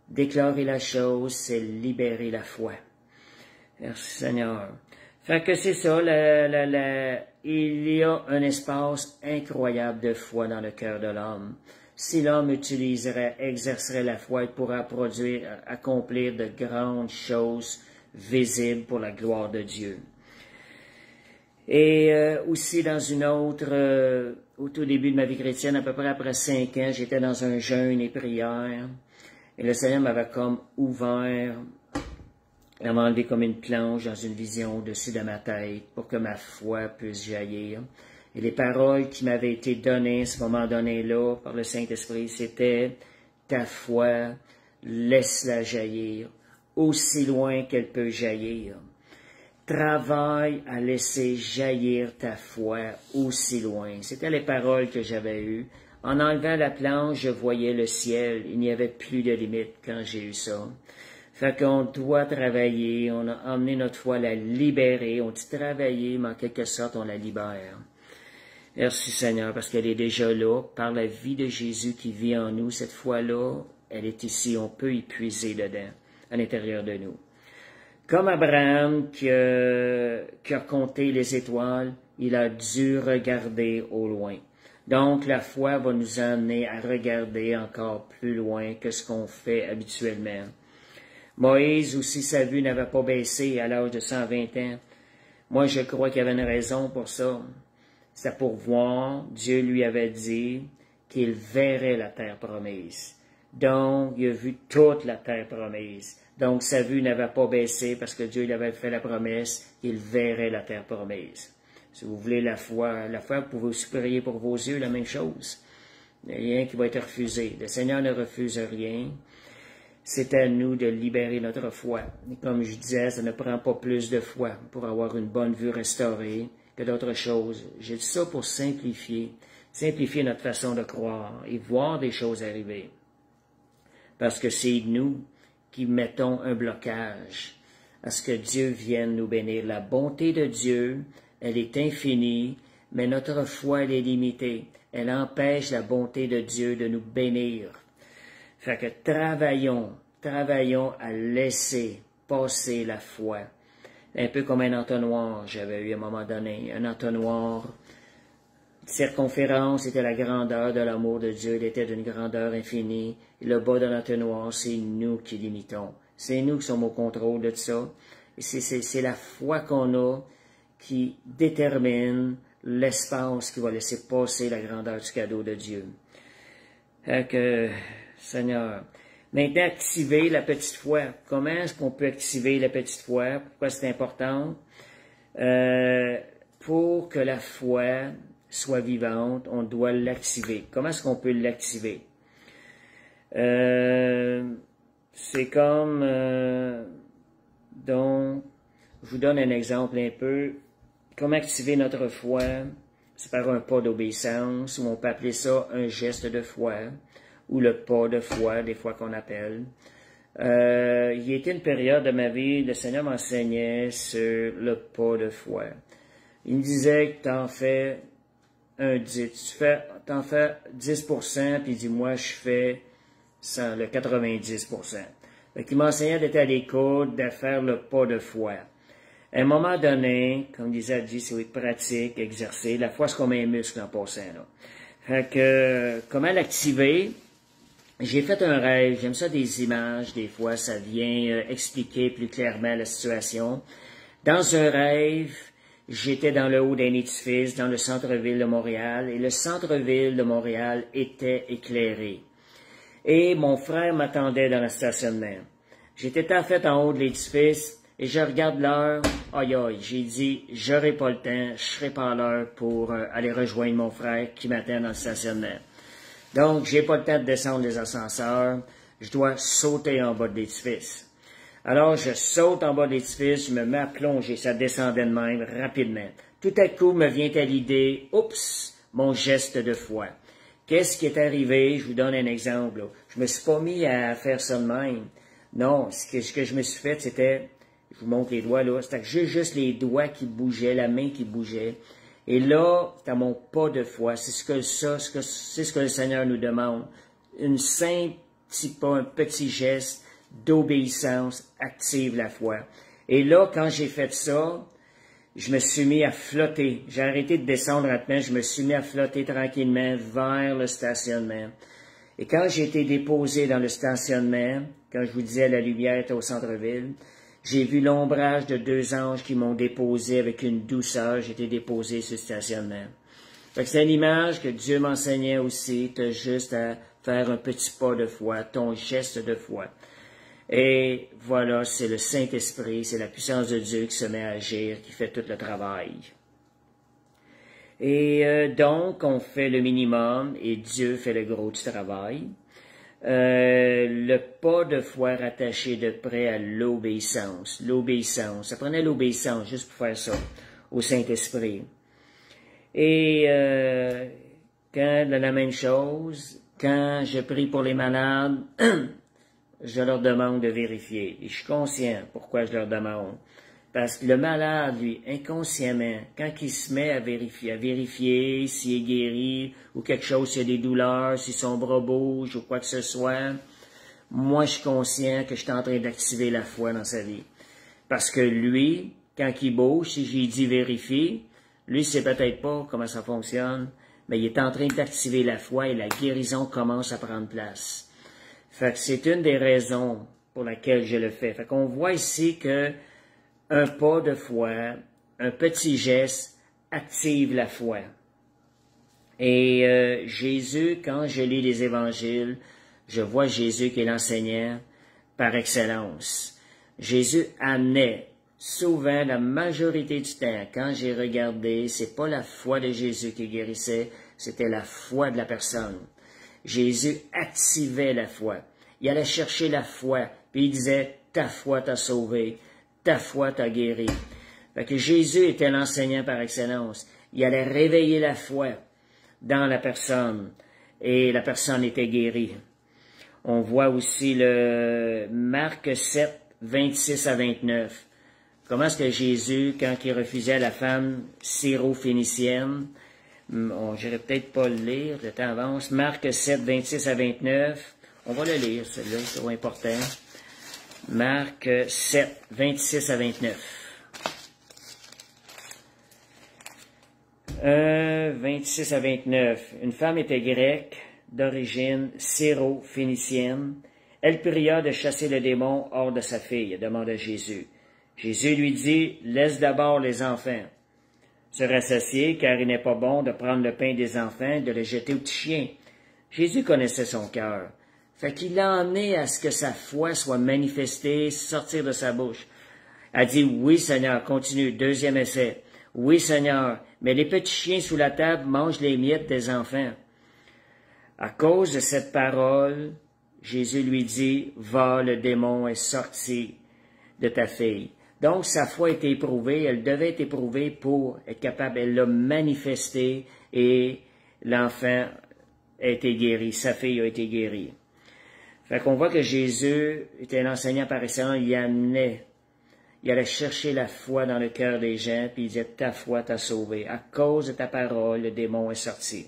Déclarer la chose, c'est libérer la foi. Merci Seigneur. Fait que c'est ça, il y a un espace incroyable de foi dans le cœur de l'homme. Si l'homme exercerait la foi, il pourra accomplir de grandes choses visibles pour la gloire de Dieu. Et aussi dans une autre, au tout début de ma vie chrétienne, à peu près après 5 ans, j'étais dans un jeûne et prière. Et le Seigneur m'avait comme ouvert, il m'a enlevé comme une planche dans une vision au-dessus de ma tête pour que ma foi puisse jaillir. Et les paroles qui m'avaient été données à ce moment donné-là par le Saint-Esprit, c'était « Ta foi, laisse-la jaillir, aussi loin qu'elle peut jaillir. » Travaille à laisser jaillir ta foi aussi loin. C'était les paroles que j'avais eues. En enlevant la planche, je voyais le ciel. Il n'y avait plus de limite quand j'ai eu ça. Fait qu'on doit travailler, on a emmené notre foi, la libérer. On dit travailler, mais en quelque sorte, on la libère. Merci Seigneur, parce qu'elle est déjà là, par la vie de Jésus qui vit en nous. Cette foi-là, elle est ici, on peut y puiser dedans, à l'intérieur de nous. Comme Abraham qui a compté les étoiles, il a dû regarder au loin. Donc, la foi va nous amener à regarder encore plus loin que ce qu'on fait habituellement. Moïse aussi, sa vue n'avait pas baissé à l'âge de 120 ans. Moi, je crois qu'il y avait une raison pour ça. C'est pour voir, Dieu lui avait dit qu'il verrait la terre promise. Donc, il a vu toute la terre promise. Donc, sa vue n'avait pas baissé parce que Dieu lui avait fait la promesse qu'il verrait la terre promise. Si vous voulez la foi, vous pouvez aussi prier pour vos yeux, la même chose. Il n'y a rien qui va être refusé. Le Seigneur ne refuse rien. C'est à nous de libérer notre foi. Et comme je disais, ça ne prend pas plus de foi pour avoir une bonne vue restaurée que d'autres choses. J'ai dit ça pour simplifier notre façon de croire et voir des choses arriver. Parce que c'est nous qui mettons un blocage à ce que Dieu vienne nous bénir. La bonté de Dieu, elle est infinie, mais notre foi, elle est limitée. Elle empêche la bonté de Dieu de nous bénir. Fait que travaillons à laisser passer la foi. Un peu comme un entonnoir, j'avais eu à un moment donné, un entonnoir. Circonférence était la grandeur de l'amour de Dieu, il était d'une grandeur infinie. Et le bas de l'entonnoir, c'est nous qui l'imitons. C'est nous qui sommes au contrôle de tout ça. Et c'est la foi qu'on a qui détermine l'espace qui va laisser passer la grandeur du cadeau de Dieu. Fait que, Seigneur, maintenant, activer la petite foi. Comment est-ce qu'on peut activer la petite foi? Pourquoi c'est important? Pour que la foi soit vivante, on doit l'activer. Comment est-ce qu'on peut l'activer? C'est comme, donc, je vous donne un exemple un peu. Comment activer notre foi? C'est par un pas d'obéissance, ou on peut appeler ça un geste de foi, ou le pas de foi, des fois qu'on appelle. Il y a été une période de ma vie, le Seigneur m'enseignait sur le pas de foi. Il me disait que t'en fais t'en fais 10%, puis il dit, moi, je fais le 90%. Donc, il m'enseignait d'être à l'écoute, de faire le pas de foi. À un moment donné, comme disait Adji, c'est pratique, exercer. La foi, c'est comme un muscle en passant, là. Fait que, comment l'activer? J'ai fait un rêve. J'aime ça des images, des fois, ça vient expliquer plus clairement la situation. Dans un rêve, j'étais dans le haut d'un édifice, dans le centre-ville de Montréal, et le centre-ville de Montréal était éclairé. Et mon frère m'attendait dans le stationnement. J'étais en fait en haut de l'édifice, et je regarde l'heure, aïe aïe, j'ai dit, j'aurai pas le temps, je serai pas à l'heure pour aller rejoindre mon frère qui m'attend dans le stationnement. Donc, j'ai pas le temps de descendre les ascenseurs, je dois sauter en bas de l'édifice. Alors, je saute en bas de l'édifice, je me mets à plonger, ça descendait de même rapidement. Tout à coup, me vient à l'idée, oups, mon geste de foi. Qu'est-ce qui est arrivé? Je vous donne un exemple, là. Je me suis pas mis à faire ça de même. Non, ce que je me suis fait, c'était, je vous montre les doigts, là, c'était juste les doigts qui bougeaient, la main qui bougeait. Et là, c'était mon pas de foi. C'est ce que le Seigneur nous demande. Une simple petit pas, un petit geste d'obéissance active la foi. Et là, quand j'ai fait ça, je me suis mis à flotter. J'ai arrêté de descendre rapidement, je me suis mis à flotter tranquillement vers le stationnement. Et quand j'ai été déposé dans le stationnement, quand je vous disais la lumière était au centre-ville, j'ai vu l'ombrage de 2 anges qui m'ont déposé avec une douceur. J'ai été déposé sur le stationnement. Fait que c'est une image que Dieu m'enseignait aussi. Tu as juste à faire un petit pas de foi, ton geste de foi. Et voilà, c'est le Saint-Esprit, c'est la puissance de Dieu qui se met à agir, qui fait tout le travail. Et donc, on fait le minimum et Dieu fait le gros du travail. Le pas de foi rattaché de près à l'obéissance. L'obéissance. Ça prenait l'obéissance juste pour faire ça, au Saint-Esprit. Et quand la même chose, quand je prie pour les malades, je leur demande de vérifier. Et je suis conscient pourquoi je leur demande. Parce que le malade, lui, inconsciemment, quand il se met à vérifier s'il est guéri ou quelque chose, s'il y a des douleurs, si son bras bouge ou quoi que ce soit, moi, je suis conscient que je suis en train d'activer la foi dans sa vie. Parce que lui, quand il bouge, si j'ai dit vérifie, lui, il sait peut-être pas comment ça fonctionne, mais il est en train d'activer la foi et la guérison commence à prendre place. Fait que c'est une des raisons pour laquelle je le fais. Fait qu'on voit ici que un pas de foi, un petit geste active la foi. Et Jésus, quand je lis les évangiles, je vois Jésus qui est l'enseignant par excellence. Jésus amenait souvent, la majorité du temps, quand j'ai regardé, c'est pas la foi de Jésus qui guérissait, c'était la foi de la personne. Jésus activait la foi. Il allait chercher la foi, puis il disait, ta foi t'a sauvé, ta foi t'a guéri. Fait que Jésus était l'enseignant par excellence. Il allait réveiller la foi dans la personne, et la personne était guérie. On voit aussi le Marc 7, 26 à 29. Comment est-ce que Jésus, quand il refusait la femme syro-phénicienne, j'irai peut-être pas le lire, le temps avance, Marc 7, 26 à 29, on va le lire, celui-là, c'est trop important. Marc 7, 26 à 29. 26 à 29. Une femme était grecque, d'origine syro-phénicienne. Elle pria de chasser le démon hors de sa fille, demanda Jésus. Jésus lui dit, laisse d'abord les enfants se rassasier, car il n'est pas bon de prendre le pain des enfants et de le jeter aux petits chiens. Jésus connaissait son cœur. Fait qu'il l'a emmené à ce que sa foi soit manifestée, sortir de sa bouche. Elle dit, oui, Seigneur, continue, deuxième essai. Oui, Seigneur, mais les petits chiens sous la table mangent les miettes des enfants. À cause de cette parole, Jésus lui dit, va, le démon est sorti de ta fille. Donc, sa foi a été éprouvée, elle devait être éprouvée pour être capable, elle l'a manifesté et l'enfant a été guéri, sa fille a été guérie. Fait qu'on voit que Jésus était un enseignant par excellence, il allait chercher la foi dans le cœur des gens, puis il disait, ta foi t'a sauvé. À cause de ta parole, le démon est sorti.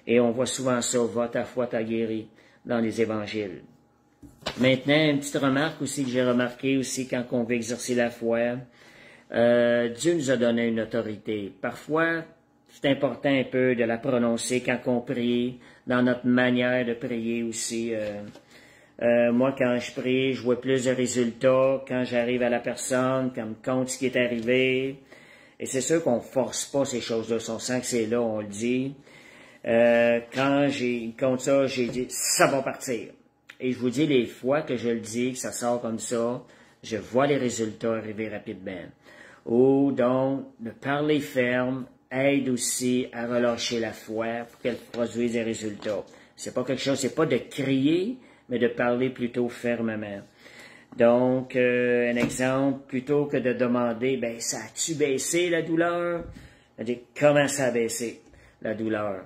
Et on voit souvent ça, va, ta foi t'a guéri, dans les évangiles. Maintenant, une petite remarque aussi que j'ai remarqué aussi quand on veut exercer la foi. Dieu nous a donné une autorité. Parfois, c'est important un peu de la prononcer quand on prie, dans notre manière de prier aussi. Moi, quand je prie, je vois plus de résultats quand j'arrive à la personne, quand me compte ce qui est arrivé. Et c'est sûr qu'on force pas ces choses-là. Si on sent que c'est là, on le dit. Quand il compte ça, j'ai dit, ça va partir. Et je vous dis, les fois que je le dis, que ça sort comme ça, je vois les résultats arriver rapidement. Ou donc, de parler ferme aide aussi à relâcher la foi pour qu'elle produise des résultats. C'est pas quelque chose, c'est pas de crier, mais de parler plutôt fermement. Donc, un exemple, plutôt que de demander, ben, ça a-tu baissé la douleur? On dit, comment ça a baissé la douleur?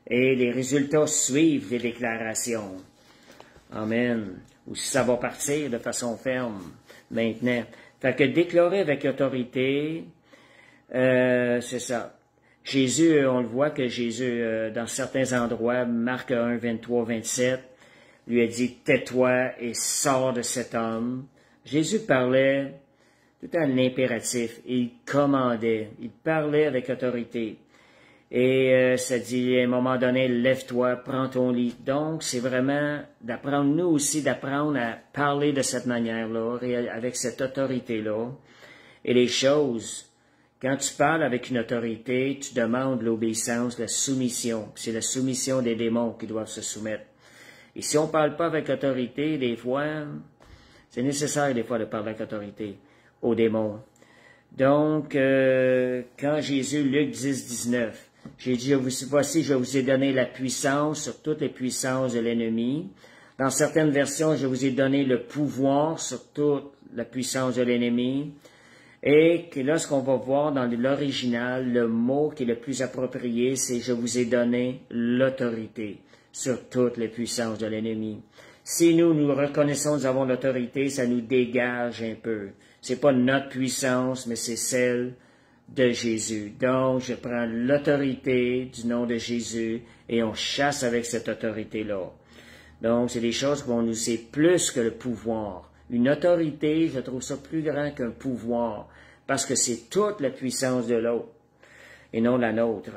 Et les résultats suivent les déclarations. Amen. Ou si ça va partir de façon ferme, maintenant. Fait que déclarer avec autorité, c'est ça. Jésus, on le voit que Jésus, dans certains endroits, Marc 1, 23, 27, lui a dit, tais-toi et sors de cet homme. Jésus parlait tout à l'impératif. Il commandait. Il parlait avec autorité. Et ça dit, à un moment donné, lève-toi, prends ton lit. Donc, c'est vraiment d'apprendre, nous aussi, d'apprendre à parler de cette manière-là, avec cette autorité-là. Et les choses, quand tu parles avec une autorité, tu demandes l'obéissance, la soumission. C'est la soumission des démons qui doivent se soumettre. Et si on ne parle pas avec autorité, des fois, c'est nécessaire des fois de parler avec autorité aux démons. Donc, quand Jésus, Luc 10, 19, j'ai dit, voici, je vous ai donné la puissance sur toutes les puissances de l'ennemi. Dans certaines versions, je vous ai donné le pouvoir sur toute la puissance de l'ennemi. Et que lorsqu'on va voir dans l'original, le mot qui est le plus approprié, c'est « je vous ai donné l'autorité sur toutes les puissances de l'ennemi ». Si nous reconnaissons que nous avons l'autorité, ça nous dégage un peu. C'est pas notre puissance, mais c'est celle de Jésus. Donc, je prends l'autorité du nom de Jésus et on chasse avec cette autorité-là. Donc, c'est des choses qui vont nous, c'est plus que le pouvoir. Une autorité, je trouve ça plus grand qu'un pouvoir, parce que c'est toute la puissance de l'autre et non la nôtre.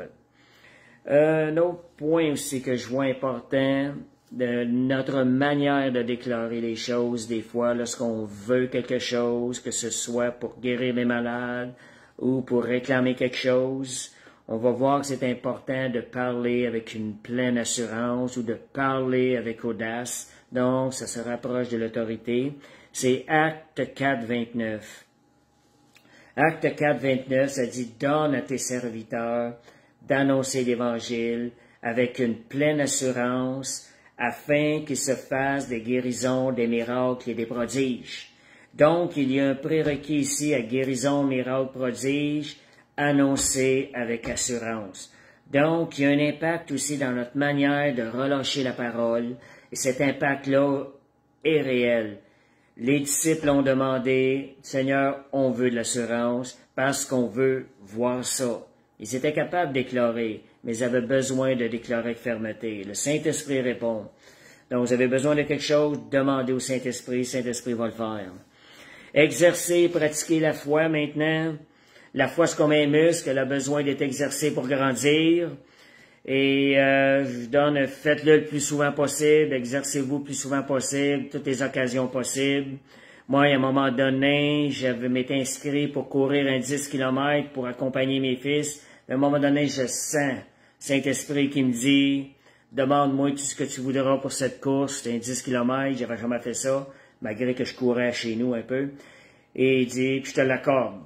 Un autre point aussi que je vois important, de notre manière de déclarer les choses, des fois, lorsqu'on veut quelque chose, que ce soit pour guérir les malades ou pour réclamer quelque chose, on va voir que c'est important de parler avec une pleine assurance ou de parler avec audace. Donc, ça se rapproche de l'autorité. C'est Acte 4, 29. Acte 4, 29, ça dit « Donne à tes serviteurs d'annoncer l'Évangile avec une pleine assurance, afin qu'il se fasse des guérisons, des miracles et des prodiges. » Donc, il y a un prérequis ici à guérison, miracle, prodige, annoncé avec assurance. Donc, il y a un impact aussi dans notre manière de relâcher la parole, et cet impact-là est réel. Les disciples ont demandé, « Seigneur, on veut de l'assurance parce qu'on veut voir ça. » Ils étaient capables de déclarer, mais ils avaient besoin de déclarer avec fermeté. Le Saint-Esprit répond. Donc, vous avez besoin de quelque chose, demandez au Saint-Esprit, le Saint-Esprit va le faire. Exercer, pratiquer la foi maintenant. La foi, c'est comme un muscle, elle a besoin d'être exercée pour grandir. Et je vous donne, faites-le le plus souvent possible, exercez-vous le plus souvent possible, toutes les occasions possibles. Moi, à un moment donné, j'avais m'étais inscrit pour courir un 10 km pour accompagner mes fils. À un moment donné, je sens Saint-Esprit qui me dit, demande-moi tout ce que tu voudras pour cette course. C'est un 10 km, j'avais jamais fait ça, malgré que je courais chez nous un peu. Et il dit, puis je te l'accorde.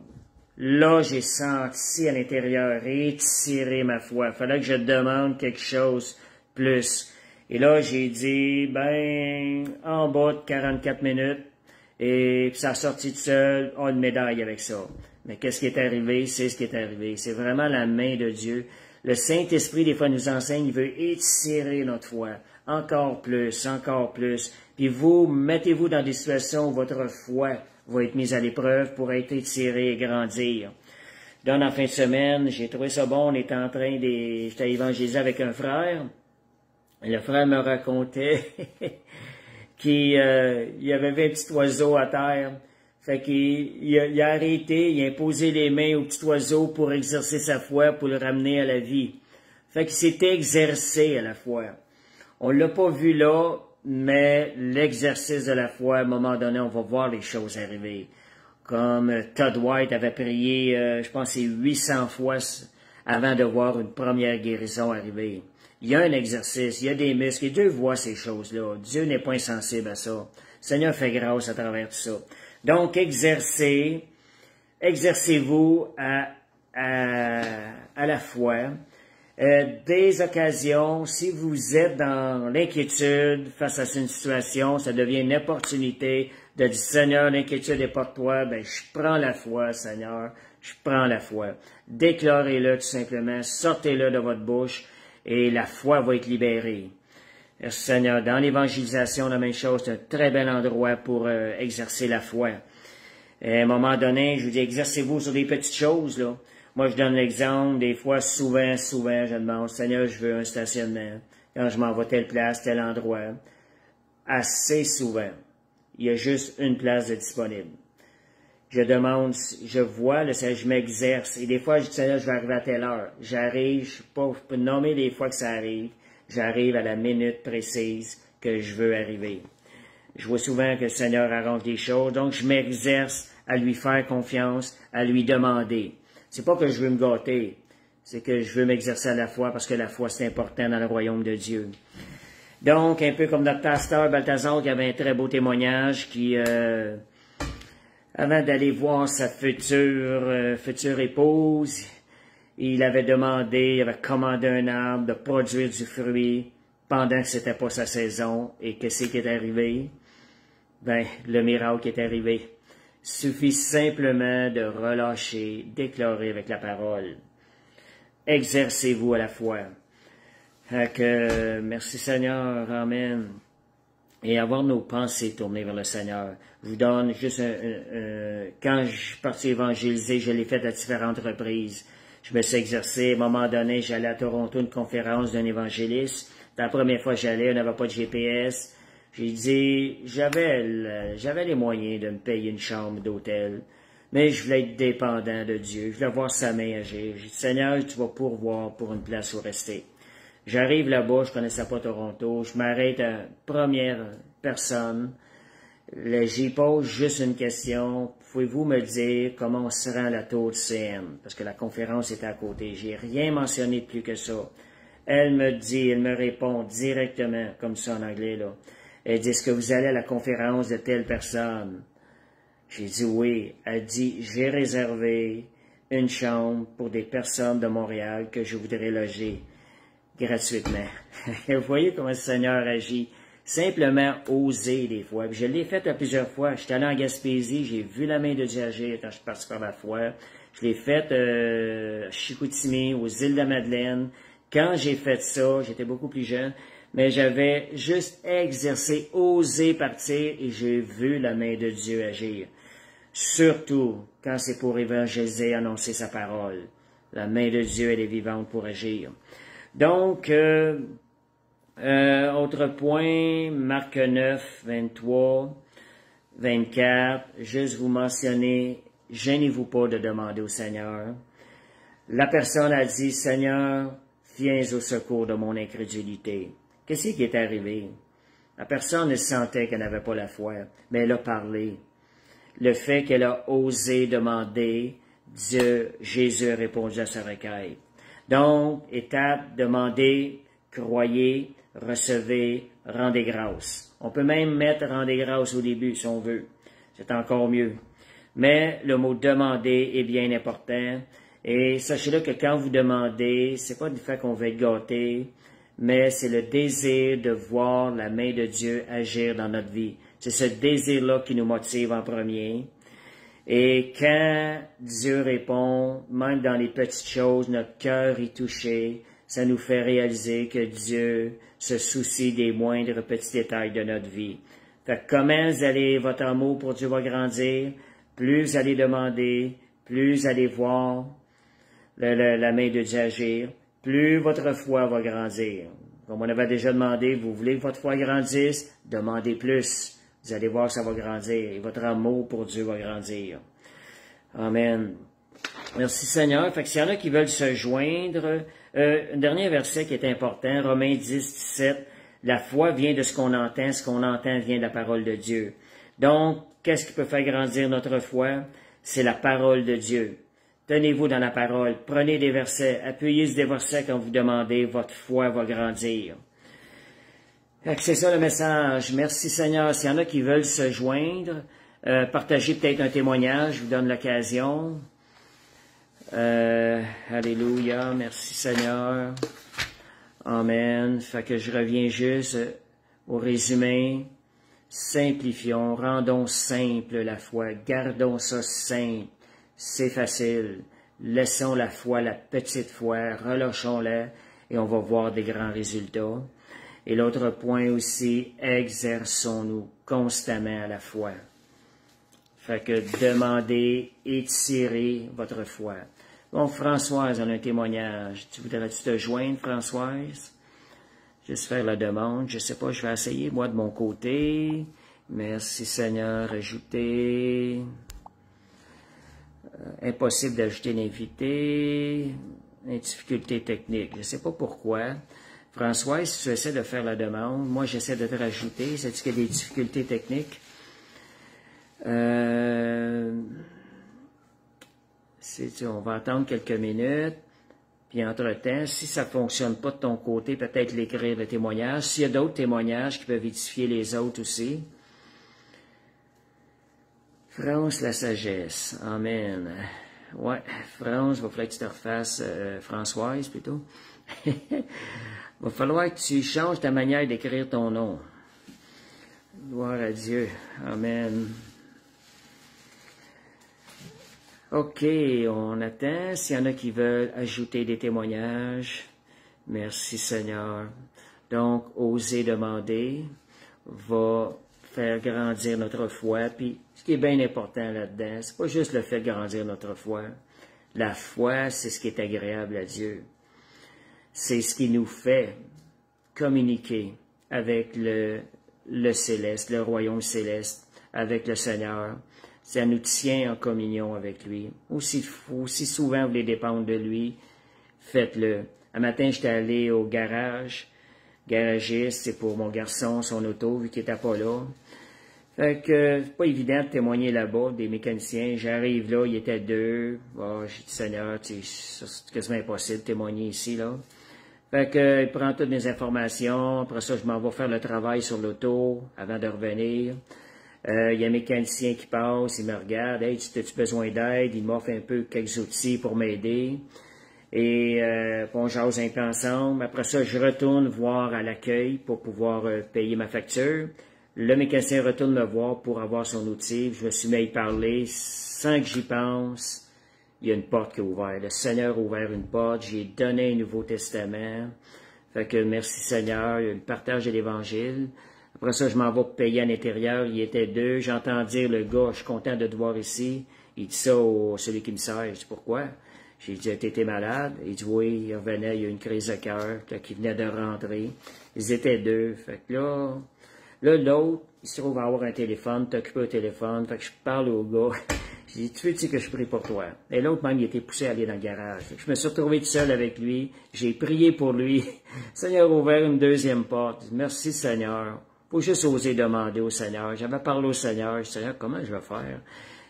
Là, j'ai senti à l'intérieur étirer ma foi. Il fallait que je demande quelque chose plus. Et là, j'ai dit, ben, en bas de 44 minutes. Et puis ça a sorti tout seul, on a une médaille avec ça. Mais qu'est-ce qui est arrivé? C'est ce qui est arrivé. C'est vraiment la main de Dieu. Le Saint-Esprit, des fois, nous enseigne, il veut étirer notre foi. Encore plus, encore plus. Puis vous, mettez-vous dans des situations où votre foi va être mise à l'épreuve pour être étirée et grandir. Dans la fin de semaine, j'ai trouvé ça bon, on était en train de... J'étais évangélisé avec un frère. Le frère me racontait qu'il y avait un petit oiseau à terre. Fait qu'il a arrêté, il a imposé les mains au petit oiseau pour exercer sa foi, pour le ramener à la vie. Fait qu'il s'était exercé à la foi. On l'a pas vu là, mais l'exercice de la foi, à un moment donné, on va voir les choses arriver. Comme Todd White avait prié, je pense c'est 800 fois avant de voir une première guérison arriver. Il y a un exercice, il y a des muscles, et Dieu voit ces choses-là. Dieu n'est pas insensible à ça. Le Seigneur fait grâce à travers tout ça. Donc, exercez-vous à la foi. Des occasions, si vous êtes dans l'inquiétude face à une situation, ça devient une opportunité de dire, Seigneur, l'inquiétude est pour toi, ben, je prends la foi, Seigneur, je prends la foi. Déclarez-le tout simplement, sortez-le de votre bouche, et la foi va être libérée. Merci Seigneur. Dans l'évangélisation, la même chose, c'est un très bel endroit pour exercer la foi. Et à un moment donné, je vous dis, exercez-vous sur des petites choses, là. Moi, je donne l'exemple, des fois, souvent, je demande, Seigneur, je veux un stationnement. Quand je m'en vais telle place, tel endroit. Assez souvent, il y a juste une place de disponible. Je demande, je vois, là, je m'exerce. Et des fois, je dis, Seigneur, je vais arriver à telle heure. J'arrive, je peux nommer les fois que ça arrive. J'arrive à la minute précise que je veux arriver. Je vois souvent que le Seigneur arrange des choses, donc je m'exerce à lui faire confiance, à lui demander. C'est pas que je veux me gâter, c'est que je veux m'exercer à la foi parce que la foi, c'est important dans le royaume de Dieu. Donc, un peu comme notre pasteur Balthazar qui avait un très beau témoignage qui... avant d'aller voir sa future épouse, il avait demandé, il avait commandé un arbre de produire du fruit pendant que c'était pas sa saison. Et qu'est-ce qui est arrivé? Ben, le miracle est arrivé. Il suffit simplement de relâcher, déclarer avec la parole. Exercez-vous à la foi. Merci Seigneur, Amen. Et avoir nos pensées tournées vers le Seigneur. Je vous donne juste quand je suis parti évangéliser, je l'ai fait à différentes reprises. Je me suis exercé. À un moment donné, j'allais à Toronto, une conférence d'un évangéliste. La première fois que j'allais, on n'avait pas de GPS. J'ai dit, j'avais les moyens de me payer une chambre d'hôtel. Mais je voulais être dépendant de Dieu. Je voulais voir sa main agir. J'ai dit, Seigneur, tu vas pourvoir pour une place où rester. J'arrive là-bas, je connaissais pas Toronto, je m'arrête à première personne. J'y pose juste une question. Pouvez-vous me dire comment on se rend à la tour de CN? Parce que la conférence était à côté. J'ai rien mentionné de plus que ça. Elle me répond directement, comme ça en anglais, là. Elle dit, est-ce que vous allez à la conférence de telle personne? J'ai dit oui. Elle dit, j'ai réservé une chambre pour des personnes de Montréal que je voudrais loger gratuitement. Vous voyez comment le Seigneur agit. Simplement oser des fois. Puis je l'ai fait à plusieurs fois. J'étais allé en Gaspésie, j'ai vu la main de Dieu agir quand je suis parti par la foi. Je l'ai fait à Chicoutimi, aux îles de la Madeleine. Quand j'ai fait ça, j'étais beaucoup plus jeune, mais j'avais juste exercé, osé partir et j'ai vu la main de Dieu agir. Surtout quand c'est pour évangéliser, annoncer sa parole. La main de Dieu, elle est vivante pour agir. Donc, autre point, Marc 9, 23, 24, juste vous mentionner, gênez-vous pas de demander au Seigneur. La personne a dit, Seigneur, viens au secours de mon incrédulité. Qu'est-ce qui est arrivé? La personne, elle sentait qu'elle n'avait pas la foi, mais elle a parlé. Le fait qu'elle a osé demander, Dieu, Jésus a répondu à sa requête. Donc, étape, demandez, croyez, recevez, rendez grâce. On peut même mettre rendez grâce au début si on veut. C'est encore mieux. Mais le mot demander est bien important. Et sachez-le que quand vous demandez, c'est pas du fait qu'on veut être gâté, mais c'est le désir de voir la main de Dieu agir dans notre vie. C'est ce désir-là qui nous motive en premier. Et quand Dieu répond, même dans les petites choses, notre cœur est touché, ça nous fait réaliser que Dieu se soucie des moindres petits détails de notre vie. Fait que comment vous allez, votre amour pour Dieu va grandir, plus vous allez demander, plus vous allez voir la main de Dieu agir, plus votre foi va grandir. Comme on avait déjà demandé, vous voulez que votre foi grandisse, demandez plus. Vous allez voir que ça va grandir et votre amour pour Dieu va grandir. Amen. Merci Seigneur. Fait que s'il y en a qui veulent se joindre, un dernier verset qui est important, Romains 10, 17, la foi vient de ce qu'on entend vient de la parole de Dieu. Donc, qu'est-ce qui peut faire grandir notre foi? C'est la parole de Dieu. Tenez-vous dans la parole, prenez des versets, appuyez sur des versets quand vous demandez, votre foi va grandir. C'est ça le message. Merci Seigneur. S'il y en a qui veulent se joindre, partagez peut-être un témoignage, je vous donne l'occasion. Alléluia. Merci Seigneur. Amen. Fait que je reviens juste au résumé. Simplifions, rendons simple la foi, gardons ça simple. C'est facile. Laissons la foi, la petite foi, relâchons-la et on va voir des grands résultats. Et l'autre point aussi, exerçons-nous constamment à la foi. Fait que demandez, étirez votre foi. Bon, Françoise, on a un témoignage. Tu voudrais-tu te joindre, Françoise? Juste faire la demande. Je sais pas, je vais essayer, moi, de mon côté. Merci, Seigneur. Ajouter. Impossible d'ajouter l'invité. Une difficulté technique. Je ne sais pas pourquoi. François, si tu essaies de faire la demande, moi j'essaie de te rajouter. C'est-tu qu'il y a des difficultés techniques? On va attendre quelques minutes. Puis entre-temps, si ça ne fonctionne pas de ton côté, peut-être l'écrire le témoignage. S'il y a d'autres témoignages qui peuvent édifier les autres aussi. France, la sagesse. Amen. Ouais, France, il va falloir que tu te refasses, Françoise plutôt. Il va falloir que tu changes ta manière d'écrire ton nom. Gloire à Dieu. Amen. OK, on attend. S'il y en a qui veulent ajouter des témoignages, merci Seigneur. Donc, oser demander va faire grandir notre foi. Puis, ce qui est bien important là-dedans, c'est pas juste le fait de grandir notre foi. La foi, c'est ce qui est agréable à Dieu. C'est ce qui nous fait communiquer avec le céleste, le royaume céleste, avec le Seigneur. Ça nous tient en communion avec lui. Aussi souvent vous voulez dépendre de lui, faites-le. Un matin, j'étais allé au garagiste, c'est pour mon garçon, son auto, vu qu'il n'était pas là. Fait que c'est pas évident de témoigner là-bas, des mécaniciens. J'arrive là, il était deux. Oh, j'ai dit, Seigneur, c'est quasiment impossible de témoigner ici, là. Fait que, il prend toutes mes informations. Après ça, je m'en vais faire le travail sur l'auto avant de revenir. Il y a un mécanicien qui passe, il me regarde. Hey, as-tu besoin d'aide? Il m'offre un peu quelques outils pour m'aider. Et on jase un peu ensemble. Après ça, je retourne voir à l'accueil pour pouvoir payer ma facture. Le mécanicien retourne me voir pour avoir son outil. Je me suis mis à y parler sans que j'y pense. Il y a une porte qui est ouverte. Le Seigneur a ouvert une porte. J'ai donné un Nouveau Testament. Fait que merci Seigneur. Il y a le partage de l'Évangile. Après ça, je m'en vais payer à l'intérieur. Il y était deux. J'entends dire le gars, je suis content de te voir ici. Il dit ça au celui qui me sert. Je dis pourquoi? J'ai dit, t'étais malade? Il dit oui, il revenait, il y a eu une crise de cœur, qui venait de rentrer. Ils étaient deux. Fait que là, l'autre, il se trouve à avoir un téléphone, t'occupes au téléphone. Fait que je parle au gars. Puis tu veux-tu que je prie pour toi? Et l'autre même, il était poussé à aller dans le garage. Je me suis retrouvé tout seul avec lui. J'ai prié pour lui. Le Seigneur a ouvert une deuxième porte. Merci Seigneur. Faut juste oser demander au Seigneur. J'avais parlé au Seigneur. Je disais, Seigneur, comment je vais faire?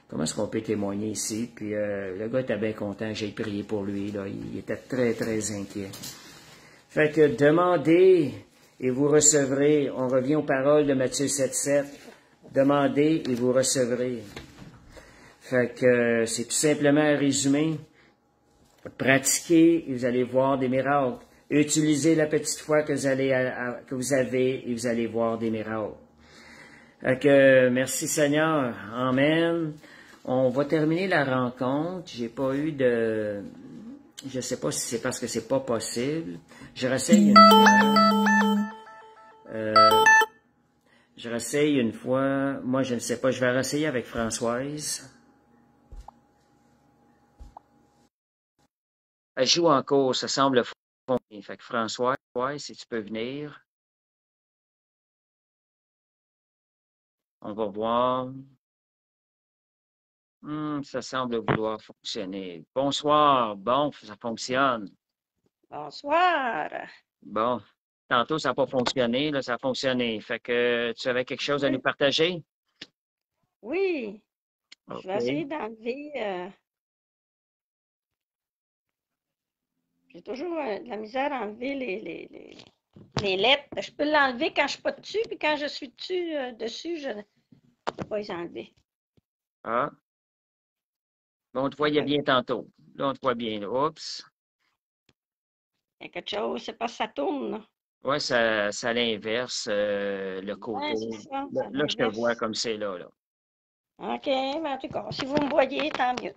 Comment est-ce qu'on peut témoigner ici? Puis le gars était bien content. J'ai prié pour lui. Là. Il était très, très inquiet. Fait que demandez et vous recevrez. On revient aux paroles de Matthieu 7,7. Demandez et vous recevrez. Fait que c'est tout simplement un résumé. Pratiquez et vous allez voir des miracles. Utilisez la petite foi que vous avez et vous allez voir des miracles. Fait que merci Seigneur. Amen. On va terminer la rencontre. J'ai pas eu de... Je sais pas si c'est parce que c'est pas possible. Je réessaye une fois. Je réessaye une fois. Moi, je ne sais pas. Je vais réessayer avec Françoise. Elle joue en cours, ça semble fonctionner. Fait que François, si tu peux venir, on va voir. Ça semble vouloir fonctionner. Bonsoir. Bon, ça fonctionne. Bonsoir. Bon. Tantôt, ça n'a pas fonctionné. Là, ça a fonctionné. Fait que tu avais quelque chose à nous partager? Oui. Okay. Je vais essayer d'enlever. J'ai toujours de la misère à enlever les lettres. Je peux l'enlever quand je ne suis pas dessus, puis quand je suis dessus, je ne peux pas les enlever. Ah. Bon, on te voyait bien tantôt. Là, on te voit bien. Oups. Il y a quelque chose, c'est pas ça tourne. Oui, ça l'inverse, le côté. Ouais, c'est ça, Là, je te vois comme c'est là. OK, mais en tout cas, si vous me voyez, tant mieux.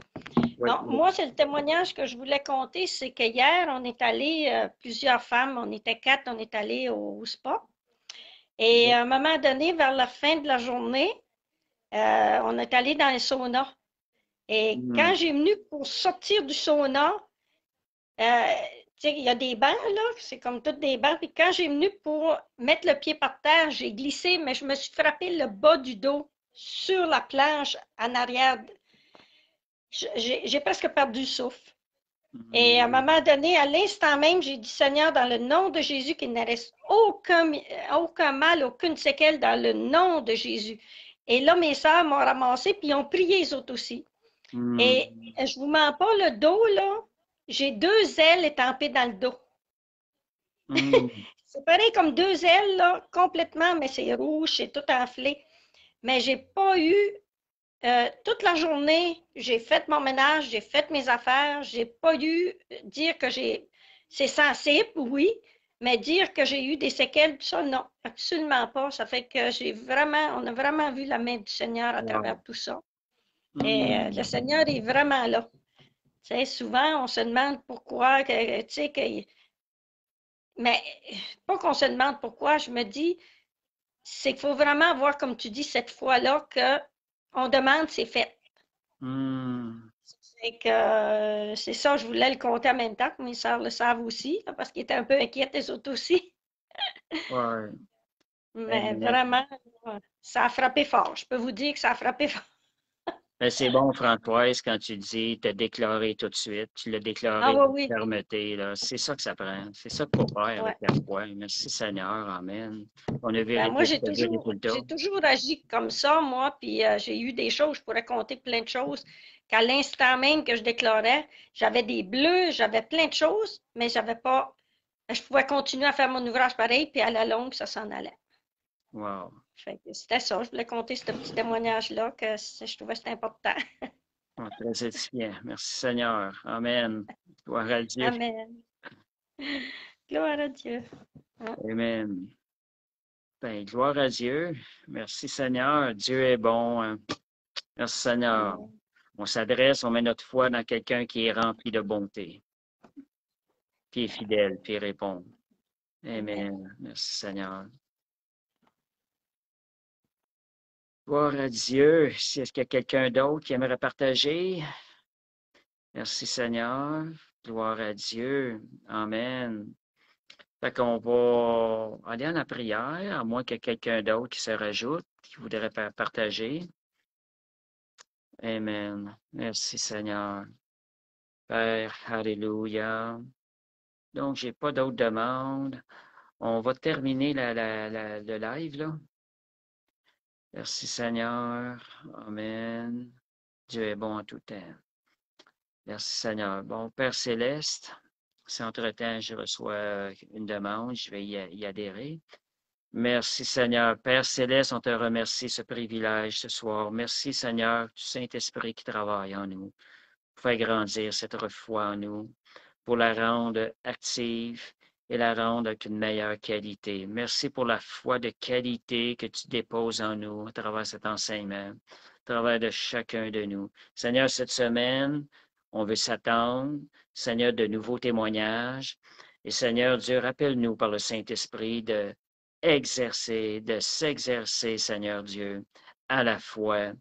Oui, Non, oui. moi, c'est le témoignage que je voulais compter, c'est qu'hier, on est allé, plusieurs femmes, on était 4, on est allé au spa. Et à un moment donné, vers la fin de la journée, on est allé dans le sauna. Et quand j'ai venu pour sortir du sauna, tu sais, il y a des bancs, là, c'est comme toutes des bancs. Puis quand j'ai venu pour mettre le pied par terre, j'ai glissé, mais je me suis frappé le bas du dos sur la planche en arrière. J'ai presque perdu le souffle. Et à un moment donné, à l'instant même, j'ai dit, Seigneur, dans le nom de Jésus, qu'il ne reste aucun mal, aucune séquelle dans le nom de Jésus. Et là, mes sœurs m'ont ramassé, puis ils ont prié les autres aussi. Et je vous mens pas, le dos, là, j'ai 2 ailes étampées dans le dos. C'est pareil comme 2 ailes, là, complètement, mais c'est rouge, c'est tout enflé. Mais j'ai pas eu, toute la journée, j'ai fait mon ménage, j'ai fait mes affaires, j'ai pas eu dire que c'est sensible, oui, mais dire que j'ai eu des séquelles, ça, non, absolument pas. Ça fait que on a vraiment vu la main du Seigneur à travers tout ça. Et le Seigneur est vraiment là. Tu sais, souvent, on se demande pourquoi, tu sais, mais pas qu'on se demande pourquoi, je me dis, c'est qu'il faut vraiment voir, comme tu dis, cette fois-là, qu'on demande, c'est fait. C'est que c'est ça, je voulais le compter en même temps, que mes sœurs le savent aussi, là, parce qu'ils étaient un peu inquiètes, les autres aussi. Ouais. Mais vraiment, ça a frappé fort. Je peux vous dire que ça a frappé fort. Mais c'est bon, Françoise, quand tu dis, te déclarer tout de suite. Tu l'as déclaré Ah avec oui, fermeté. C'est ça que ça prend. C'est ça qu'il faut faire avec la foi. Merci Seigneur. Amen. On a vu ben, moi, des résultats. j'ai toujours agi comme ça, moi, puis j'ai eu des choses, je pourrais compter plein de choses, qu'à l'instant même que je déclarais, j'avais des bleus, j'avais plein de choses, mais j'avais pas, je pouvais continuer à faire mon ouvrage pareil, puis à la longue, ça s'en allait. Wow. Fait que c'était ça, je voulais compter ce petit témoignage-là, que je trouvais que c'était important. Très édifiant. Merci Seigneur. Amen. Gloire à Dieu. Amen. Gloire à Dieu. Amen. Ben, gloire à Dieu. Merci Seigneur. Dieu est bon. Merci Seigneur. On s'adresse, on met notre foi dans quelqu'un qui est rempli de bonté, qui est fidèle, qui répond. Amen. Merci Seigneur. Gloire à Dieu. Est-ce qu'il y a quelqu'un d'autre qui aimerait partager? Merci Seigneur. Gloire à Dieu. Amen. Fait qu'on va aller en la prière, à moins qu'il y ait quelqu'un d'autre qui se rajoute, qui voudrait partager. Amen. Merci Seigneur. Père, Alléluia. Donc, j'ai pas d'autres demandes. On va terminer le live, là. Merci Seigneur. Amen. Dieu est bon en tout temps. Merci Seigneur. Bon, Père Céleste, si entre-temps je reçois une demande, je vais y adhérer. Merci Seigneur. Père Céleste, on te remercie ce privilège ce soir. Merci Seigneur, du Saint-Esprit qui travaille en nous, pour faire grandir cette foi en nous, pour la rendre active et la rendre avec une meilleure qualité. Merci pour la foi de qualité que tu déposes en nous à travers cet enseignement, à travers de chacun de nous. Seigneur, cette semaine, on veut s'attendre, Seigneur, de nouveaux témoignages. Et Seigneur Dieu, rappelle-nous par le Saint-Esprit de s'exercer, Seigneur Dieu, à la foi,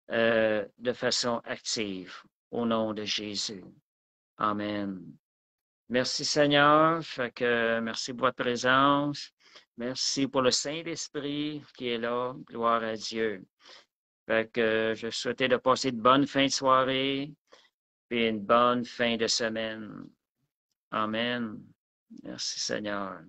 de façon active, au nom de Jésus. Amen. Merci Seigneur, merci pour votre présence. Merci pour le Saint-Esprit qui est là. Gloire à Dieu. Je souhaitais de passer de bonnes fins de soirée et une bonne fin de semaine. Amen. Merci Seigneur.